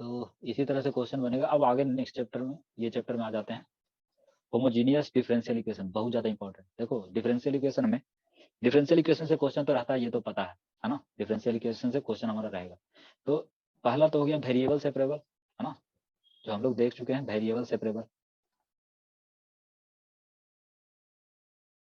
तो इसी तरह से क्वेश्चन बनेगा। अब आगे नेक्स्ट चैप्टर में, ये चैप्टर में आ जाते हैं, होमोजीनियस डिफरेंशियल इक्वेशन, बहुत ज्यादा इंपॉर्टेंट। देखो डिफरेंशियल इक्वेशन में, डिफरेंशियल इक्वेशन से क्वेश्चन तो रहता है, ये तो पता है ना, डिफरेंशियल इक्वेशन से क्वेश्चन हमारा रहेगा। तो पहला तो हो गया वेरिएबल सेपरेबल, है ना, जो हम लोग देख चुके हैं, वेरिएबल सेपरेबल।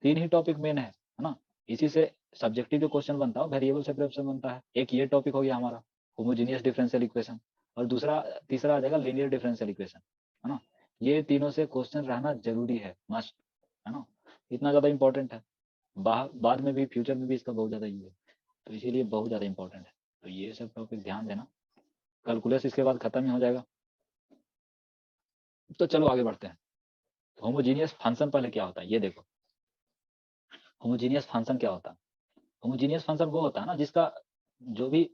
तीन ही टॉपिक मेन है ना, इसी से सब्जेक्टिव जो क्वेश्चन बनता है वेरिएबल सेपरेबल से बनता है। एक ये टॉपिक हो गया हमारा होमोजीनियस डिफरेंशियल इक्वेशन, और दूसरा तीसरा आ जाएगा लीनियर डिफरेंशियल इक्वेशन, है ना। ये तीनों से क्वेश्चन रहना जरूरी है, मस्ट, है ना, इतना ज्यादा इंपॉर्टेंट है। बाद में भी, फ्यूचर में भी इसका बहुत ज्यादा यूज है, तो इसीलिए बहुत ज्यादा इंपॉर्टेंट है। तो ये सब टॉपिक ध्यान देना। कैलकुलस इसके बाद खत्म ही हो जाएगा। तो चलो आगे बढ़ते हैं। होमोजीनियस फंक्शन पहले क्या होता है ये देखो। होमोजीनियस फंक्शन क्या होता है? होमोजीनियस फंक्शन वो होता है ना जिसका जो भी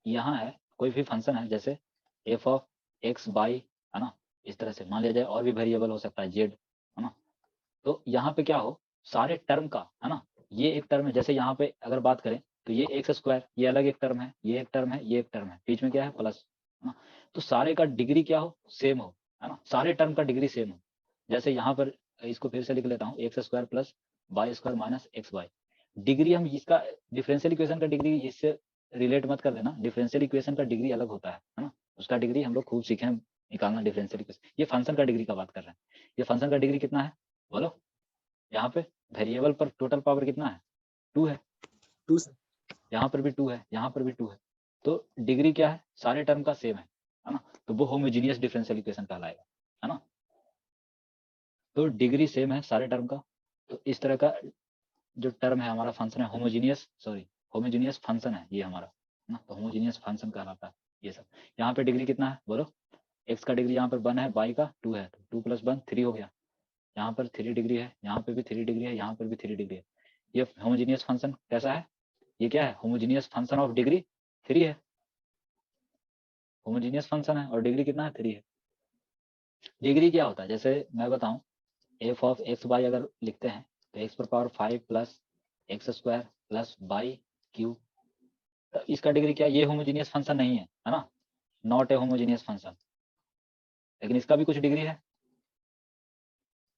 यहाँ है, कोई भी फंक्शन है, जैसे एफ ऑफ एक्स बाई, है ना, इस तरह से मान लिया जाए, और भी वेरिएबल हो सकता है जेड, है ना। तो यहाँ पे क्या हो, सारे टर्म का, है ना, ये एक टर्म है, जैसे यहाँ पे अगर बात करें तो ये एक्स स्क्वायर, ये अलग एक टर्म है, ये एक टर्म है, ये एक टर्म है, बीच में क्या है प्लस, है ना। तो सारे का डिग्री क्या हो, सेम हो, है ना, सारे टर्म का डिग्री सेम हो। जैसे यहाँ पर इसको फिर से लिख लेता हूँ, x square plus y square minus x y. Degree हम इसका, डिफरेंशियल इक्वेशन का डिग्री इससे रिलेट मत कर देना, डिफरेंशियल इक्वेशन का डिग्री अलग होता है ना, उसका डिग्री हम लोग खूब सीखे हैं निकालना डिफरेंशियल इक्वेशन। ये फंक्शन का डिग्री का बात कर रहे हैं। ये फंक्शन का डिग्री कितना है बोलो। यहाँ पे वेरिएबल पर टोटल पावर कितना है, 2 है, 2 सर। यहाँ पर भी 2 है, यहाँ पर भी 2 है। तो डिग्री क्या है, सारे टर्म का सेम है ना, तो वो होमोजीनियस डिफरेंशियल इक्वेशन कहलाएगा, है ना। तो डिग्री सेम है सारे टर्म का। तो इस तरह का जो टर्म है हमारा फंक्शन है होमोजीनियस, सॉरी होमोजीनियस फंक्शन है ये हमारा, है ना। तो होमोजीनियस फंक्शन कहलाता है ये सब। यहाँ पे डिग्री कितना है बोलो, एक्स का डिग्री यहाँ पर 1 है, वाई का 2 है, तो 2 + 1 3 हो गया। यहाँ पर 3 डिग्री है, यहाँ पर भी 3 डिग्री है, यहाँ पर भी 3 डिग्री है। ये होमोजीनियस फंक्शन कैसा है, ये क्या है, होमोजीनियस फंक्शन ऑफ डिग्री 3 है। होमोजीनियस फंक्शन है और डिग्री कितना है, 3 है। डिग्री क्या होता है, जैसे मैं बताऊं, एफ ऑफ एक्स बाई अगर लिखते हैं तो एक्स पर power 5 plus x square plus by Q, तो इसका डिग्री क्या है, ये होमोजीनियस फंक्शन नहीं है ना, नॉट ए होमोजीनियस फंक्शन। लेकिन इसका भी कुछ डिग्री है,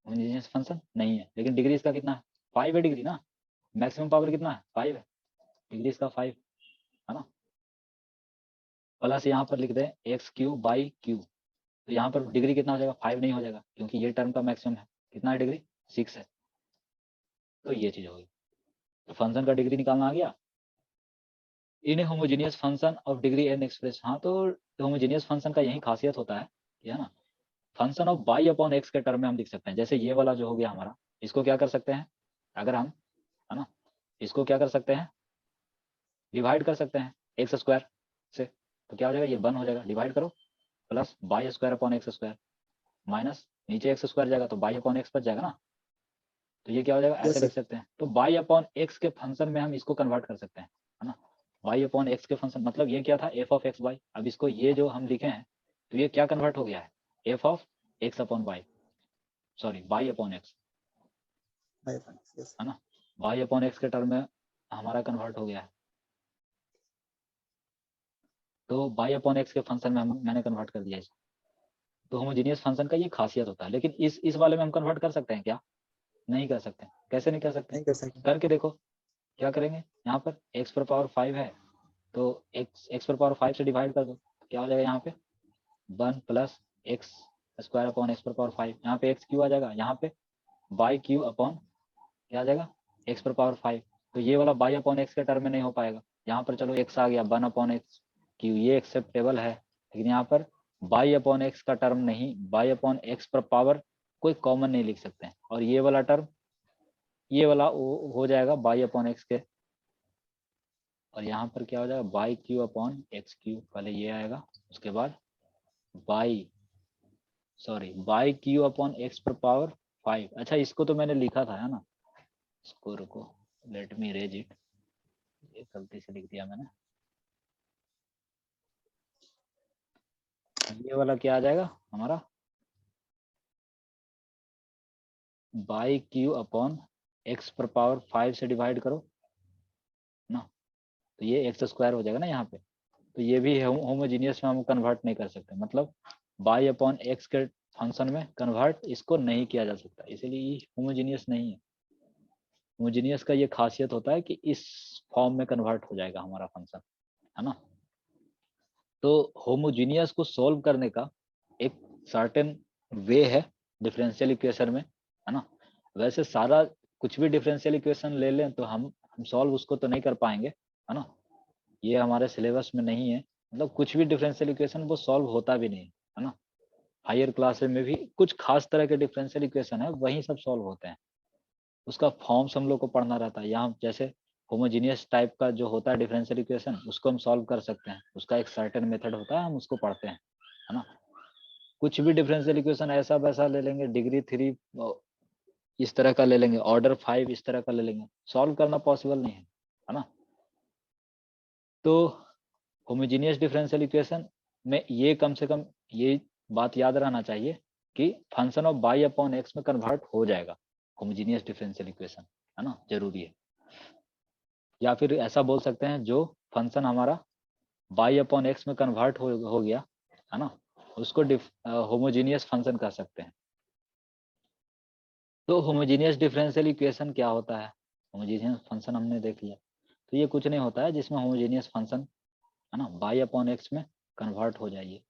होमोजीनियस फंक्शन नहीं है, लेकिन डिग्री इसका कितना है, 5 है डिग्री ना, मैक्सिमम पावर कितना है, 5 है, डिग्री इसका 5, है ना। प्लस यहाँ पर लिख दें एक्स क्यू बाई क्यू, तो यहाँ पर डिग्री कितना हो जाएगा, 5 नहीं हो जाएगा, क्योंकि ये टर्म का मैक्सिमम है, कितना है डिग्री, 6 है। तो ये चीज होगी, तो फंक्शन का डिग्री निकालना आ गया। In homogeneous function of degree n express, हाँ तो होमोजीनियस फंक्शन का यही खासियत होता है ना, function of y upon x के टर्म में हम लिख सकते हैं। जैसे ये वाला जो हो गया हमारा, इसको क्या कर सकते हैं, अगर हम, है ना, इसको क्या कर सकते हैं, डिवाइड कर सकते हैं एक्स स्क्वायर से, तो क्या हो जाएगा, ये 1 हो जाएगा, डिवाइड करो, plus by square upon x square, minus नीचे एक्स स्क्वायर जाएगा तो बाई अपॉन एक्स बच जाएगा ना, तो ये क्या हो जाएगा, यस ऐसे सर। लिख सकते हैं। तो बाई अपॉन एक्स के फंक्शन में हम इसको कन्वर्ट कर सकते हैं, है ना। बाई अपॉन एक्स के फंक्शन मतलब ये क्या था, एफ ऑफ एक्स वाई। अब इसको ये जो हम लिखे हैं तो ये क्या कन्वर्ट हो गया है, f of x upon y, sorry y upon x, bye friends, yes. है ना, बाई अपॉन एक्स के टर्म में हमारा कन्वर्ट हो गया है। तो बाई अपॉन एक्स के फंक्शन में मैंने कन्वर्ट कर दिया इसको। तो होमोजीनियस फंक्शन का ये खासियत होता है। लेकिन इस वाले में हम कन्वर्ट कर सकते हैं क्या, नहीं कर सकते। कैसे नहीं कर सकते, नहीं कर सकते। करके देखो। क्या करेंगे, यहाँ पर एक्स पर पावर 5 है, तो एक्स पर पावर 5 से डिवाइड कर दो, तो क्या हो जाएगा यहाँ पे 1 plus x square upon x पर पावर 5, यहाँ पे एक्स क्यू आ जाएगा, यहाँ पे बाई क्यू अपॉन क्या आ जाएगा, एक्स पर पावर 5। तो ये वाला बाई अपॉन एक्स के टर्म में नहीं हो पाएगा, यहाँ पर चलो एक्स आ गया 1 अपॉन एक्स क्यू, ये एक्सेप्टेबल है। लेकिन यहाँ पर बाई अपॉन एक्स का टर्म नहीं, बाई अपॉन एक्स पर पावर कोई कॉमन नहीं लिख सकते हैं, और ये वाला टर्म, ये वाला हो जाएगा बाई अपॉन एक्स के, और यहाँ पर क्या हो जाएगा, by Q upon x Q, पहले ये आएगा, उसके बाद by, sorry by Q upon x पर पावर 5। अच्छा इसको तो मैंने लिखा था, है ना, इसको रुको, लेट मी रेज इट, ये गलती से लिख दिया मैंने। ये वाला क्या आ जाएगा हमारा, बाई क्यू अपॉन एक्स पर पावर 5 से डिवाइड करो ना, तो ये एक्स स्क्वायर हो जाएगा ना यहाँ पे, तो ये भी होमोजीनियस में हम कन्वर्ट नहीं कर सकते, मतलब y अपॉन एक्स के फंक्शन में कन्वर्ट इसको नहीं किया जा सकता, इसीलिए ये होमोजीनियस नहीं है। होमोजीनियस का ये खासियत होता है कि इस फॉर्म में कन्वर्ट हो जाएगा हमारा फंक्शन, है ना। तो होमोजीनियस को सोल्व करने का एक सर्टेन वे है डिफरेंशियल इक्वेशन में, है ना। वैसे सारा कुछ भी डिफरेंशियल इक्वेशन ले लें तो हम सॉल्व उसको तो नहीं कर पाएंगे, है ना। ये हमारे सिलेबस में नहीं है, मतलब कुछ भी डिफरेंशियल इक्वेशन वो सॉल्व होता भी नहीं, है ना। हायर क्लासेस में भी कुछ खास तरह के डिफरेंशियल इक्वेशन है वही सब सॉल्व होते हैं, उसका फॉर्म्स हम लोग को पढ़ना रहता है। यहाँ जैसे होमोजीनियस टाइप का जो होता है डिफरेंशियल इक्वेशन, उसको हम सॉल्व कर सकते हैं, उसका एक सर्टेन मेथड होता है, हम उसको पढ़ते हैं, है ना। कुछ भी डिफरेंशियल इक्वेशन ऐसा वैसा ले लेंगे, डिग्री 3 इस तरह का ले लेंगे, ऑर्डर 5 इस तरह का ले लेंगे, सॉल्व करना पॉसिबल नहीं है ना। तो होमोजीनियस डिफरेंशियल इक्वेशन में ये कम से कम ये बात याद रहना चाहिए कि function of y upon x में कन्वर्ट हो जाएगा होमोजीनियस डिफरेंशियल इक्वेशन, है ना, जरूरी है। या फिर ऐसा बोल सकते हैं जो फंक्शन हमारा y अपॉन एक्स में कन्वर्ट हो गया, है ना, उसको होमोजीनियस फंक्शन कह सकते हैं। तो होमोजीनियस डिफरेंशियल इक्वेशन क्या होता है, होमोजीनियस फंक्शन हमने देख लिया। तो ये कुछ नहीं होता है जिसमें होमोजीनियस फंक्शन, है ना, y अपॉन एक्स में कन्वर्ट हो जाइए,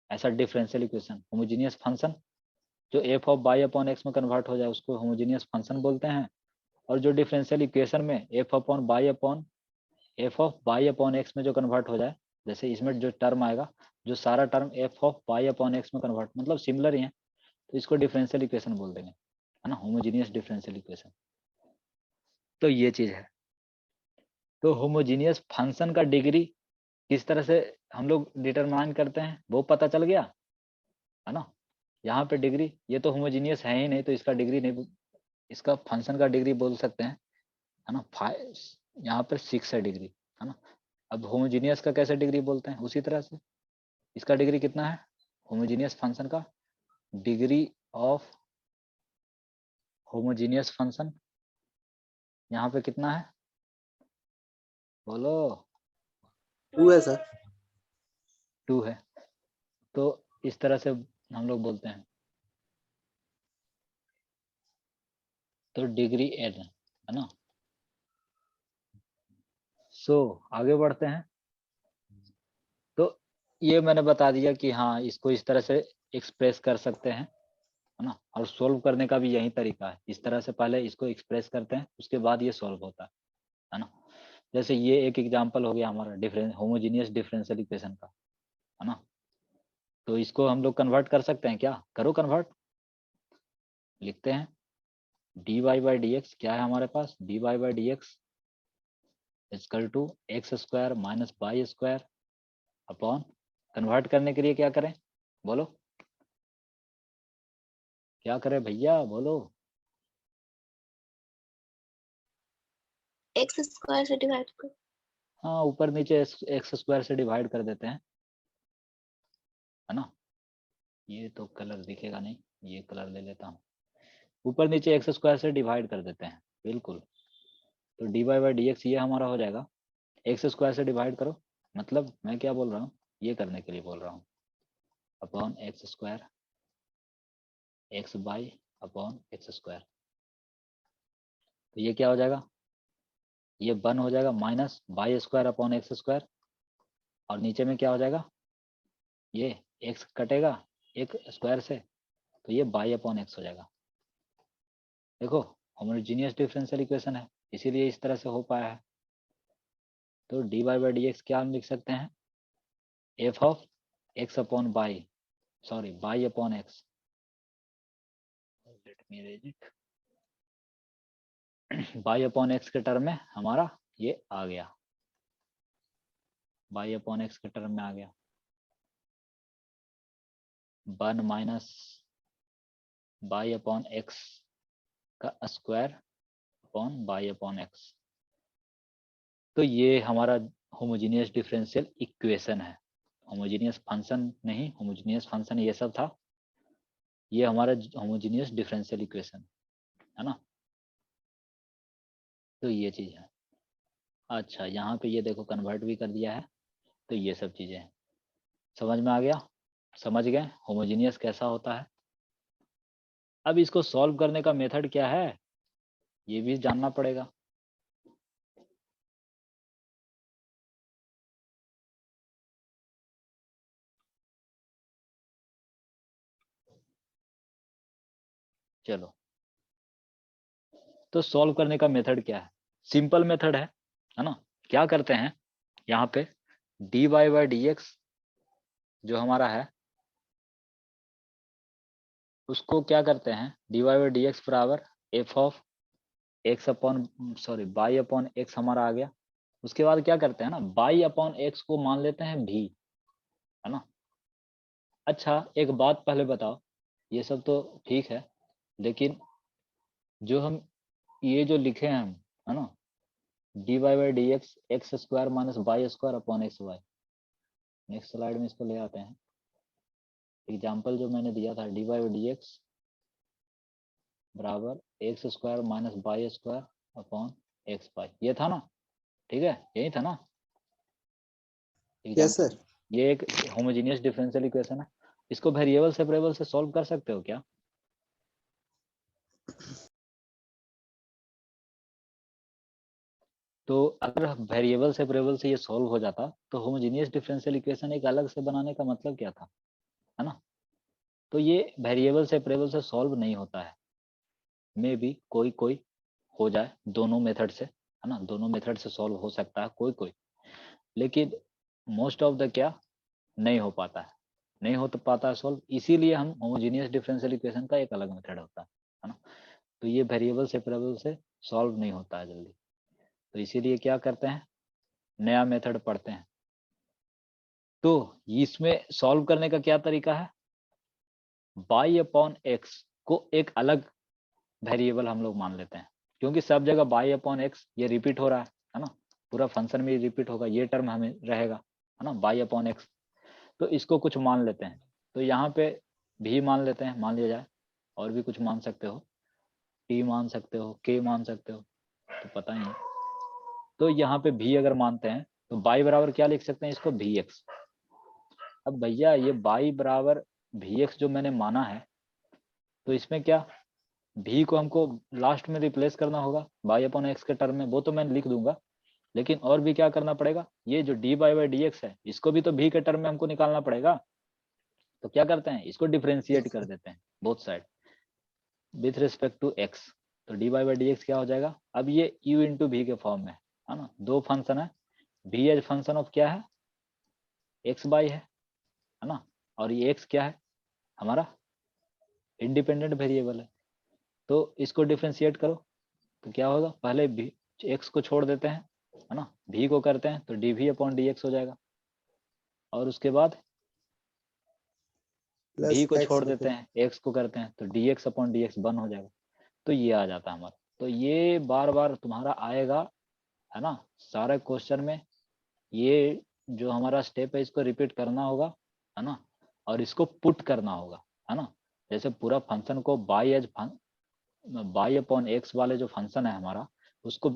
ऐसा डिफरेंशियल इक्वेशन। होमोजीनियस फंक्शन जो f of y upon x में कन्वर्ट हो जाए उसको होमोजीनियस फंक्शन बोलते हैं। और जो डिफरेंशियल इक्वेशन में f upon y upon F of y upon x में जो कन्वर्ट हो जाए, जैसे इसमें जो टर्म आएगा, जो सारा term f of y upon x में कन्वर्ट, मतलब सिमिलर ही है, तो इसको डिफरेंशियल इक्वेशन बोल देंगे, है ना, होमोजीनियस डिफरेंशियल इक्वेशन। तो ये चीज है। तो होमोजीनियस फंक्शन का डिग्री किस तरह से हम लोग डिटरमाइन करते हैं वो पता चल गया, है ना। यहाँ पे डिग्री, ये तो होमोजीनियस है ही नहीं तो इसका डिग्री नहीं, इसका फंक्शन का डिग्री बोल सकते हैं, है ना। 5 यहाँ पर 6 है डिग्री, है ना। अब होमोजीनियस का कैसे डिग्री बोलते हैं, उसी तरह से इसका डिग्री कितना है, होमोजीनियस फंक्शन का डिग्री ऑफ होमोजीनियस फंक्शन यहाँ पे कितना है, बोलो। 2 है सर। 2 है। तो इस तरह से हम लोग बोलते हैं, तो डिग्री एन है ना। सो आगे बढ़ते हैं। तो ये मैंने बता दिया कि हाँ इसको इस तरह से एक्सप्रेस कर सकते हैं, है ना। और सोल्व करने का भी यही तरीका है, इस तरह से पहले इसको एक्सप्रेस करते हैं उसके बाद ये सोल्व होता है ना। जैसे ये एक एग्जांपल हो गया हमारा डिफरेंस होमोजीनियस डिफरेंशियल इक्वेशन का, है ना। तो इसको हम लोग कन्वर्ट कर सकते हैं क्या, करो कन्वर्ट। लिखते हैं dy बाई डी एक्स, क्या है हमारे पास, dy by d x equal to x square minus y square upon, convert करने के लिए क्या करें, बोलो क्या करें भैया, बोलो। एक्स स्क्वायर से डिवाइड कर। हाँ ऊपर नीचे एक्स स्क्वायर से डिवाइड कर देते हैं, है ना। ये तो कलर दिखेगा नहीं, ये कलर ले लेता हूँ। ऊपर नीचे एक्स स्क्वायर से डिवाइड कर देते हैं, बिल्कुल। तो d y by d x ये हमारा हो जाएगा, एक्स स्क्वायर से डिवाइड करो, मतलब मैं क्या बोल रहा हूँ, ये करने के लिए बोल रहा हूँ, upon x square x by upon x square. तो ये क्या हो जाएगा, ये 1 हो जाएगा minus by square upon x square, और नीचे में क्या हो जाएगा, ये एक्स कटेगा एक स्क्वायर से, तो ये बाई अपॉन एक्स हो जाएगा। देखो होमोजेनियस डिफरेंशियल इक्वेशन है इसीलिए इस तरह से हो पाया है। तो d y by d x क्या हम लिख सकते हैं, f of x upon y, sorry y upon x, let me raise it, y upon x के टर्म में हमारा ये आ गया, बाई अपॉन एक्स के टर्म में आ गया 1 माइनस बाई अपॉन एक्स का square upon y upon x. तो ये हमारा होमोजीनियस डिफरेंशियल इक्वेशन है, होमोजीनियस फंक्शन नहीं, होमोजीनियस फंक्शन ये सब था, ये हमारा होमोजीनियस डिफरेंशियल इक्वेशन है ना। तो ये चीज है। अच्छा यहाँ पे ये देखो कन्वर्ट भी कर दिया है, तो ये सब चीजें हैं। समझ में आ गया? समझ गए होमोजीनियस कैसा होता है? अब इसको सॉल्व करने का मेथड क्या है ये भी जानना पड़ेगा। चलो, तो सॉल्व करने का मेथड क्या है? सिंपल मेथड है ना? क्या करते हैं यहाँ पे dy बाई डी एक्स जो हमारा है उसको क्या करते हैं dy बाई डी एक्स बराबर F of x upon sorry y upon x हमारा आ गया। उसके बाद क्या करते हैं ना बाई अपॉन एक्स को मान लेते हैं भी, है ना? अच्छा एक बात पहले बताओ, ये सब तो ठीक है लेकिन जो हम ये जो लिखे हैं हम, है ना, d y by d x x square minus y square upon x y, next slide में इसको ले आते हैं। एग्जाम्पल जो मैंने दिया था d y by d x बराबर x square minus y square upon x y, ये था ना? ठीक है, यही था ना यस एग्जाम्पल? सर। ये एक होमोजीनियस डिफरेंशियल इक्वेशन है। इसको वेरिएबल सेपरेबल से सॉल्व कर सकते हो क्या? तो अगर वेरिएबल सेपरेबल से ये सॉल्व हो जाता तो होमोजीनियस डिफरेंशियल इक्वेशन एक अलग से बनाने का मतलब क्या था, है ना? तो ये वेरिएबल सेपरेबल से सॉल्व नहीं होता है, मे बी कोई कोई हो जाए दोनों मेथड से, है ना, दोनों मेथड से सॉल्व हो सकता है कोई कोई, लेकिन मोस्ट ऑफ द क्या नहीं हो पाता है, नहीं हो तो पाता है सॉल्व, इसीलिए हम होमोजीनियस डिफरेंशियल इक्वेशन का एक अलग मेथड होता है ना? तो ये वेरिएबल सेपरेबल से सॉल्व नहीं होता है जल्दी, तो इसीलिए क्या करते हैं नया मेथड पढ़ते हैं। तो इसमें सॉल्व करने का क्या तरीका है, बाई अपॉन एक्स को एक अलग वेरिएबल हम लोग मान लेते हैं, क्योंकि सब जगह बाई अपॉन एक्स ये रिपीट हो रहा है ना, पूरा फंक्शन में रिपीट होगा, ये टर्म हमें रहेगा, है ना, बाई अपॉन एक्स। तो इसको कुछ मान लेते हैं, तो यहाँ पे भी मान लेते हैं, मान लिया जाए, और भी कुछ मान सकते हो, टी मान सकते हो, के मान सकते हो, तो पता ही है। तो यहाँ पे भी अगर मानते हैं तो बाई बराबर क्या लिख सकते हैं इसको भी एक्स। अब भैया ये बाई बराबर भी एक्स जो मैंने माना है तो इसमें क्या भी को हमको लास्ट में रिप्लेस करना होगा बाई अपॉन एक्स के टर्म में, वो तो मैं लिख दूंगा, लेकिन और भी क्या करना पड़ेगा, ये जो D by by d x है इसको भी तो भी के टर्म में हमको निकालना पड़ेगा। तो क्या करते हैं इसको डिफ्रेंशिएट यस कर सर। देते हैं both side with respect to x. तो d by by d x क्या हो जाएगा, अब ये यू इंटू भी के फॉर्म में है ना, दो फंक्शन है, भी एज फंक्शन ऑफ क्या है एक्स बाई है ना, और ये एक्स क्या है हमारा इंडिपेंडेंट वेरिएबल है। तो इसको डिफ्रेंशिएट करो तो क्या होगा, पहले भी एक्स को छोड़ देते हैं, है ना, भी को करते हैं तो d v upon d x हो जाएगा, और उसके बाद प्लस भी को एक्स छोड़ देते बटे हैं एक्स को करते हैं तो D x upon d x बन हो जाएगा। तो ये आ जाता है हमारा, तो ये बार बार तुम्हारा आएगा, है ना, सारे क्वेश्चन में ये जो हमारा स्टेप है इसको रिपीट करना होगा, है ना, और इसको पुट करना होगा, है ना, जैसे पूरा फंक्शन को y as y upon x वाले जो फंक्शन है हमारा उसको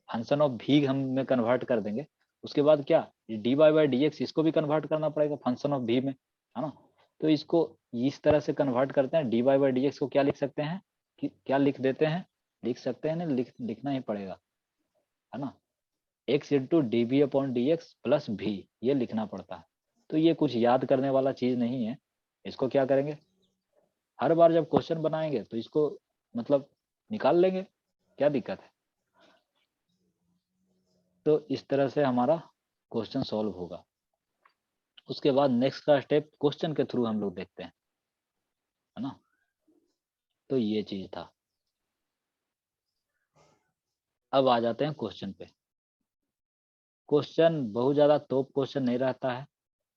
फंक्शन ऑफ भी हम में कन्वर्ट कर देंगे। उसके बाद क्या d y by d x इसको भी कन्वर्ट करना पड़ेगा फंक्शन ऑफ भी में, है ना। तो इसको इस तरह से कन्वर्ट करते हैं, d y by d x को क्या लिख सकते हैं कि क्या लिख देते हैं, लिख सकते हैं ना, लिखना ही पड़ेगा, है ना, x into d v upon d x plus v, ये लिखना पड़ता है। तो ये कुछ याद करने वाला चीज नहीं है, इसको क्या करेंगे हर बार जब क्वेश्चन बनाएंगे तो इसको मतलब निकाल लेंगे, क्या दिक्कत है। तो इस तरह से हमारा क्वेश्चन सॉल्व होगा। उसके बाद नेक्स्ट का स्टेप क्वेश्चन के थ्रू हम लोग देखते हैं, है ना। तो ये चीज था। अब आ जाते हैं क्वेश्चन पे। क्वेश्चन बहुत ज्यादा तोप क्वेश्चन नहीं रहता है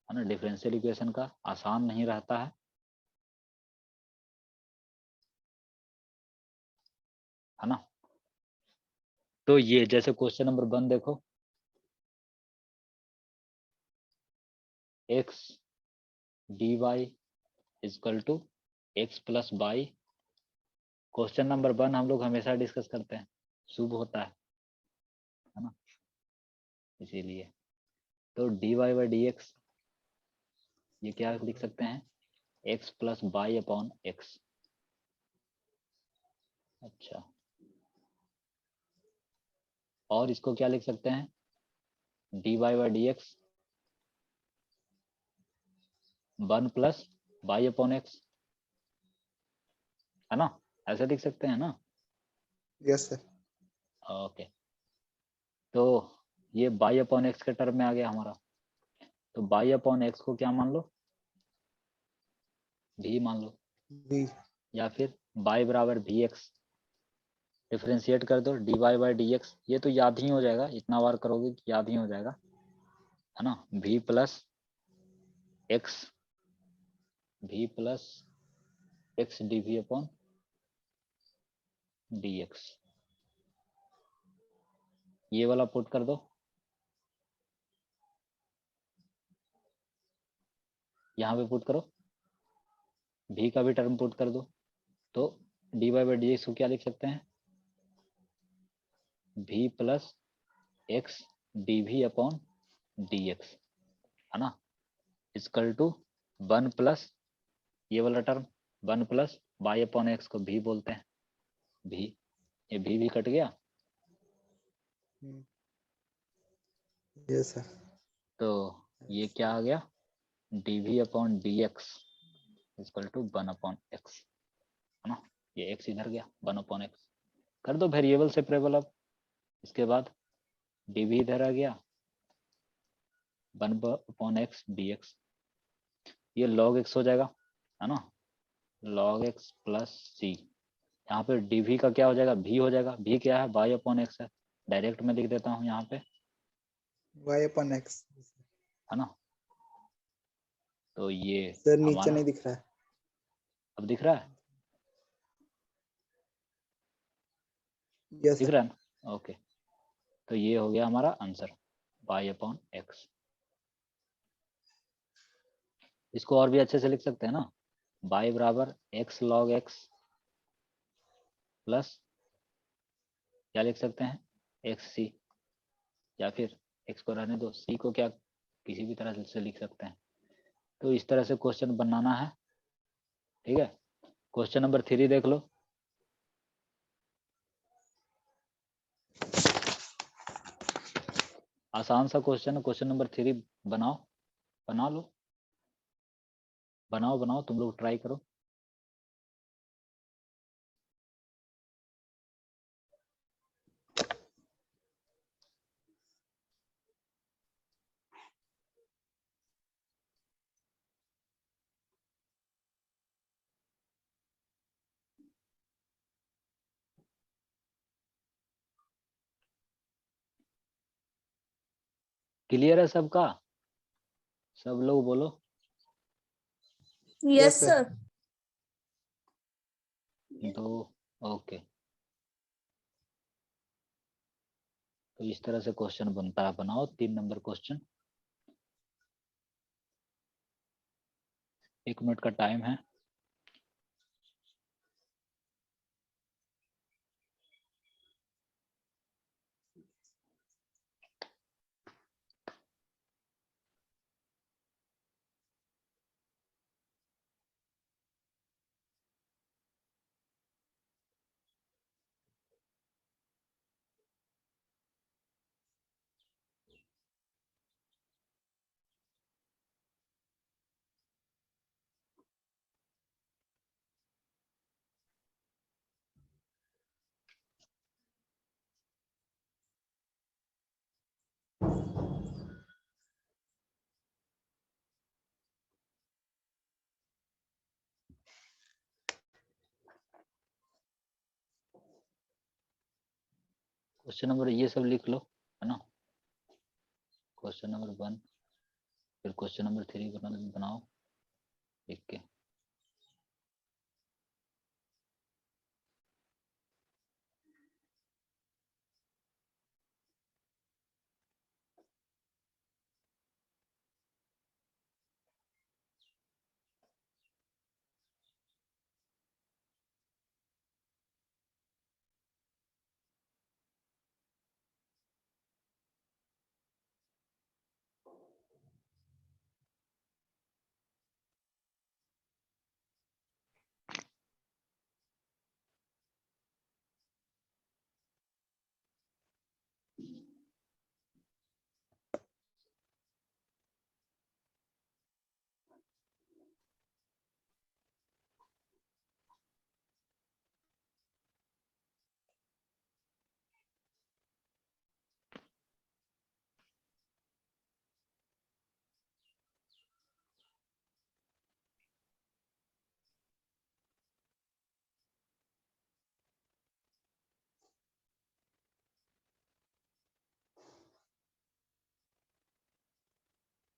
ना, डिफरेंशियल इक्वेशन का आसान नहीं रहता है ना। तो ये जैसे क्वेश्चन नंबर 1 देखो, x d y equal to x plus y. Question number 1 हम लोग हमेशा डिस्कस करते हैं, शुभ होता है ना, इसीलिए तो dy बाई डी एक्स ये क्या लिख सकते हैं, x plus by upon x. अच्छा, और इसको क्या लिख सकते हैं, dy by d x 1 plus by upon x, है ना, ऐसे लिख सकते हैं ना। Yes sir. ओके, तो ये बाई अपॉन एक्स के टर्म में आ गया हमारा। तो बाई अपॉन एक्स को क्या मान लो, भी मान लो, भी। या फिर बाई बराबर भी एक्स, डिफ्रेंशिएट कर दो d y by d x. ये तो याद ही हो जाएगा, इतना बार करोगे कि याद ही हो जाएगा, है ना। V plus x, v plus x d v upon d x, ये वाला पुट कर दो, यहाँ पे पुट करो, भी का भी टर्म पुट कर दो। तो d y by d x को क्या लिख सकते हैं, v plus x d v upon d x, है ना, इक्वल टू 1 प्लस ये वाला term 1 plus by upon x को भी बोलते हैं, भी, ये भी कट गया। Yes sir. तो ये क्या आ गया, d v upon d x equal to 1 upon x, है ना। ये एक्स इधर गया, 1 अपॉन एक्स कर दो वेरिएबल सेपरेबल। अब इसके बाद डी वी इधर आ गया, 1 अपॉन एक्स डी एक्स, ये लॉग एक्स हो जाएगा, है ना, लॉग एक्स प्लस सी। यहाँ पे डी वी का क्या हो जाएगा, भी हो जाएगा, भी क्या है, बाई अपॉन एक्स है, डायरेक्ट में लिख देता हूँ यहाँ पे, वाई अपॉन एक्स। है ना। तो ये सर नीचे हमारा नहीं दिख रहा है। अब दिख रहा है, यस दिख सर। रहा है ना, ओके। तो ये हो गया हमारा आंसर, बाई अपॉन एक्स। इसको और भी अच्छे से लिख सकते हैं ना, बाई बराबर एक्स लॉग एक्स प्लस क्या लिख सकते हैं, एक्स सी, या फिर एक्स को रहने दो, सी को क्या किसी भी तरह से लिख सकते हैं। तो इस तरह से क्वेश्चन बनाना है, ठीक है। क्वेश्चन नंबर 3 देख लो, आसान सा क्वेश्चन है, क्वेश्चन नंबर 3 बनाओ, बना लो, बनाओ बनाओ, तुम लोग ट्राई करो। क्लियर है सबका, सब लोग बोलो। Yes sir. दो, ओके। तो इस तरह से क्वेश्चन बनता है, बनाओ 3 नंबर क्वेश्चन। 1 मिनट का टाइम है। क्वेश्चन नंबर ये सब लिख लो, है ना, क्वेश्चन नंबर 1, फिर क्वेश्चन नंबर 3 बनाओ लिख के।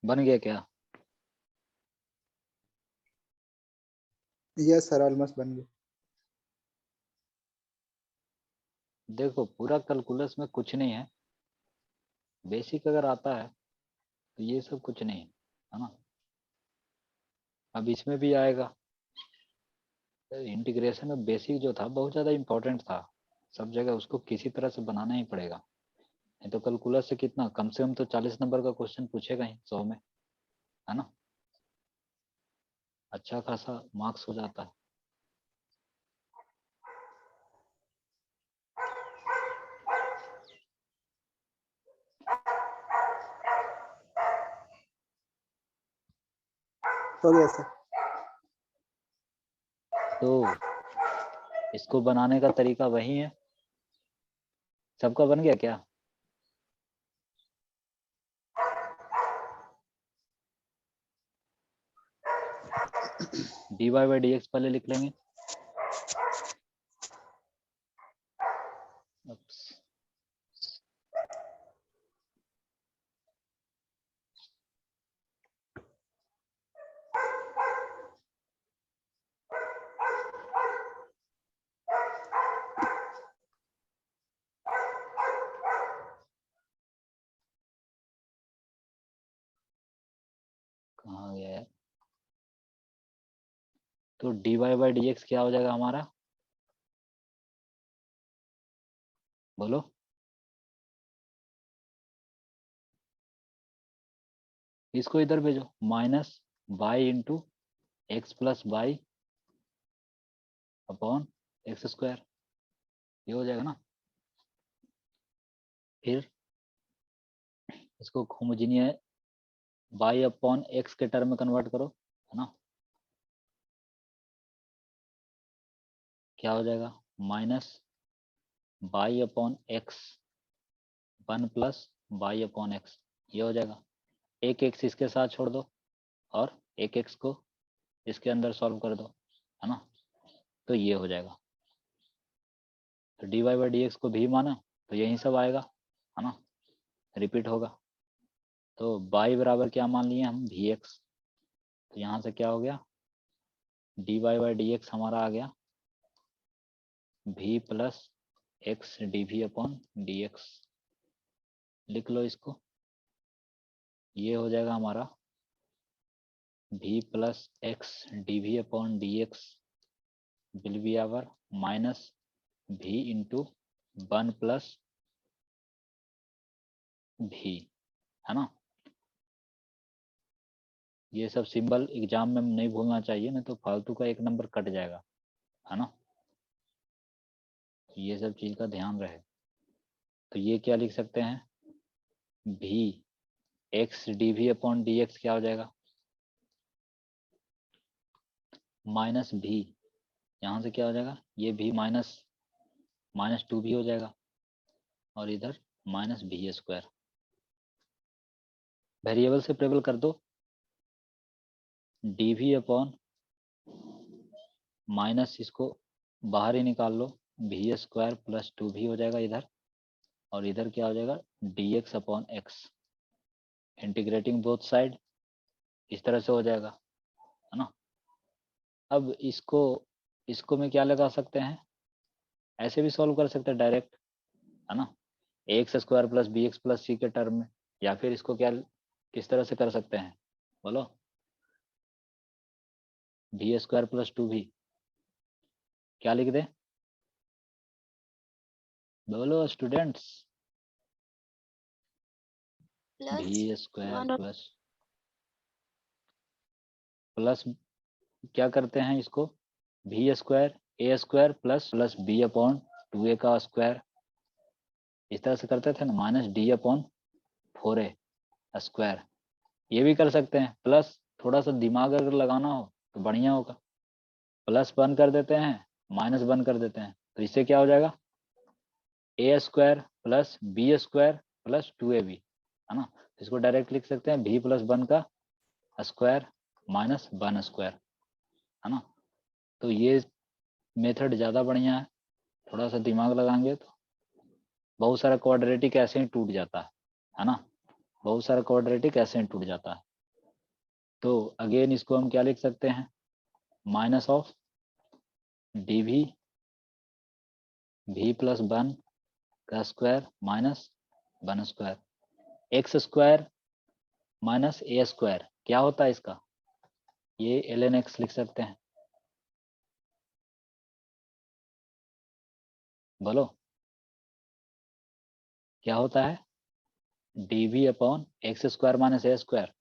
बन गया क्या? यस सर, ऑलमोस्ट बन गया। देखो पूरा कैलकुलस में कुछ नहीं है, बेसिक अगर आता है तो ये सब कुछ नहीं है ना। अब इसमें भी आएगा, इंटीग्रेशन में बेसिक जो था बहुत ज़्यादा इम्पोर्टेंट था, सब जगह उसको किसी तरह से बनाना ही पड़ेगा, नहीं तो कैलकुलस से कितना कम से कम तो 40 नंबर का क्वेश्चन पूछेगा ही 100 में, है ना। अच्छा खासा मार्क्स हो जाता है। हो गया सर। तो इसको बनाने का तरीका वही है। सबका बन गया क्या? dy बाई dx पहले लिख लेंगे। Oops. कहाँ गया है? तो dy बाई dx क्या हो जाएगा हमारा, बोलो। इसको इधर भेजो, minus by into x plus by upon x square, ये हो जाएगा ना। फिर इसको होमोजीनियस बाई अपॉन एक्स के टर्म में कन्वर्ट करो, है ना। क्या हो जाएगा, minus y upon x 1 plus by upon x, ये हो जाएगा। एक एक्स इसके साथ छोड़ दो और एक एक्स को इसके अंदर सॉल्व कर दो, है ना, तो ये हो जाएगा। तो dy बाई dx को भी माना तो यही सब आएगा, है ना, रिपीट होगा। तो बाई बराबर क्या मान लिए हम, vx, तो यहाँ से क्या हो गया, dy बाई dx हमारा आ गया v plus x d v upon d x, लिख लो इसको। ये हो जाएगा हमारा v plus x d v upon d x will be our minus v into 1 plus v, है ना। ये सब सिंबल एग्जाम में नहीं भूलना चाहिए, नहीं तो फालतू का 1 नंबर कट जाएगा, है ना। ये सब चीज का ध्यान रहे। तो ये क्या लिख सकते हैं, v x d v upon d x क्या हो जाएगा, माइनस भी, यहाँ से क्या हो जाएगा, ये भी माइनस माइनस 2 भी हो जाएगा, और इधर माइनस भी स्क्वायर। वेरिएबल से प्रेबल कर दो, डी वी अपॉन माइनस इसको बाहर ही निकाल लो, भी स्क्वायर प्लस 2 भी हो जाएगा इधर, और इधर क्या हो जाएगा, D x upon x, integrating both side, इस तरह से हो जाएगा, है ना। अब इसको में क्या लगा सकते हैं, ऐसे भी सॉल्व कर सकते हैं डायरेक्ट, है ना, x square plus b x plus c के टर्म में, या फिर इसको क्या किस तरह से कर सकते हैं, बोलो, भी स्क्वायर प्लस 2 भी, क्या लिख दे, बोलो स्टूडेंट्स, भी स्क्वायर प्लस क्या करते हैं इसको, भी square a square plus b upon 2a का स्क्वायर, इस तरह से करते थे ना, minus D upon 4a square, ये भी कर सकते हैं। प्लस थोड़ा सा दिमाग अगर लगाना हो तो बढ़िया होगा, प्लस 1 कर देते हैं, माइनस 1 कर देते हैं, तो इससे क्या हो जाएगा, a square plus b square plus 2ab, है ना। इसको डायरेक्ट लिख सकते हैं भी प्लस 1 का स्क्वायर माइनस 1 स्क्वायर, है ना। तो ये मेथड ज़्यादा बढ़िया है, थोड़ा सा दिमाग लगाएंगे तो बहुत सारा क्वाड्रेटिक ऐसे ही टूट जाता है ना, बहुत सारा क्वाड्रेटिक ऐसे ही टूट जाता है। तो अगेन इसको हम क्या लिख सकते हैं, minus of dv v plus 1 का square minus 1 square, x square minus a square क्या होता है इसका, ये ln x लिख सकते हैं। बोलो क्या होता है, dv upon x square minus a square,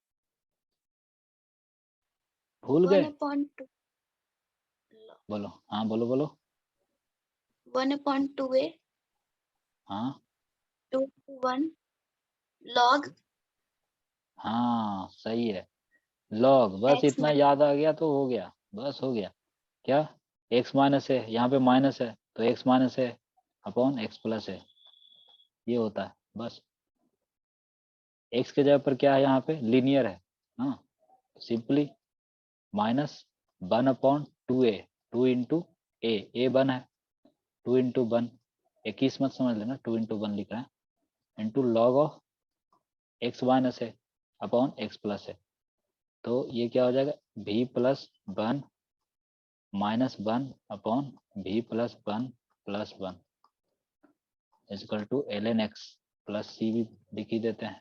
भूल गए? 1/2 बोलो हाँ, बोलो बोलो 1/2a हाँ 2 to 1 log हाँ सही है, लॉग, बस x इतना याद आ गया तो हो गया, बस हो गया। क्या, x माइनस है, यहाँ पे माइनस है तो x माइनस है अपॉन x प्लस है, ये होता है बस। x के जगह पर क्या है, यहाँ पे लीनियर है, हाँ simply minus 1 upon 2a, 2 into a 1 है, 2 इंटू 1, 21 मत समझ लेना, 2 इंटू 1 लिख रहे हैं, into log of x minus है अपॉन x प्लस है, तो ये क्या हो जाएगा, v plus 1 minus 1 upon v plus 1 plus 1 equal to ln x plus c भी लिख ही देते हैं।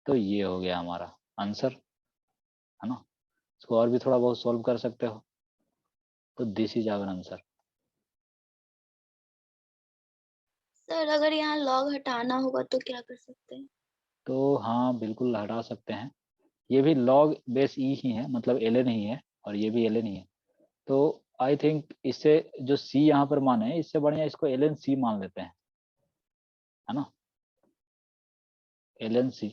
तो ये हो गया हमारा आंसर, है ना। इसको और भी थोड़ा बहुत सॉल्व कर सकते हो, तो this is our answer. Sir अगर यहाँ log हटाना होगा तो क्या कर सकते हैं? तो हाँ बिल्कुल हटा सकते हैं, ये भी लॉग बेस ई ही है, मतलब ln ही है, और ये भी ln ही है। तो आई थिंक इससे जो c यहाँ पर माने है, इससे बढ़िया इसको ln c मान लेते हैं, है ना। ln c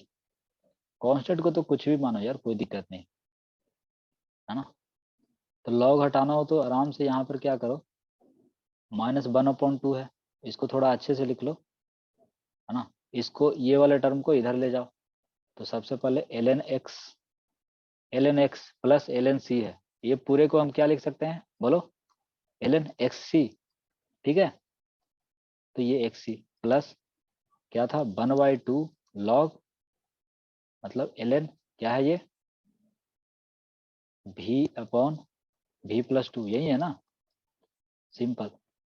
कांस्टेंट को तो कुछ भी मानो यार, कोई दिक्कत नहीं, है ना। तो लॉग हटाना हो तो आराम से यहाँ पर क्या करो, माइनस 1/2 है, इसको थोड़ा अच्छे से लिख लो, है ना। इसको ये वाले टर्म को इधर ले जाओ, तो सबसे पहले ln x plus ln c है, ये पूरे को हम क्या लिख सकते हैं, बोलो ln xc, ठीक है। तो ये xc प्लस क्या था 1/2 लॉग, मतलब ln क्या है ये, v अपॉन v प्लस 2, यही है ना, सिंपल।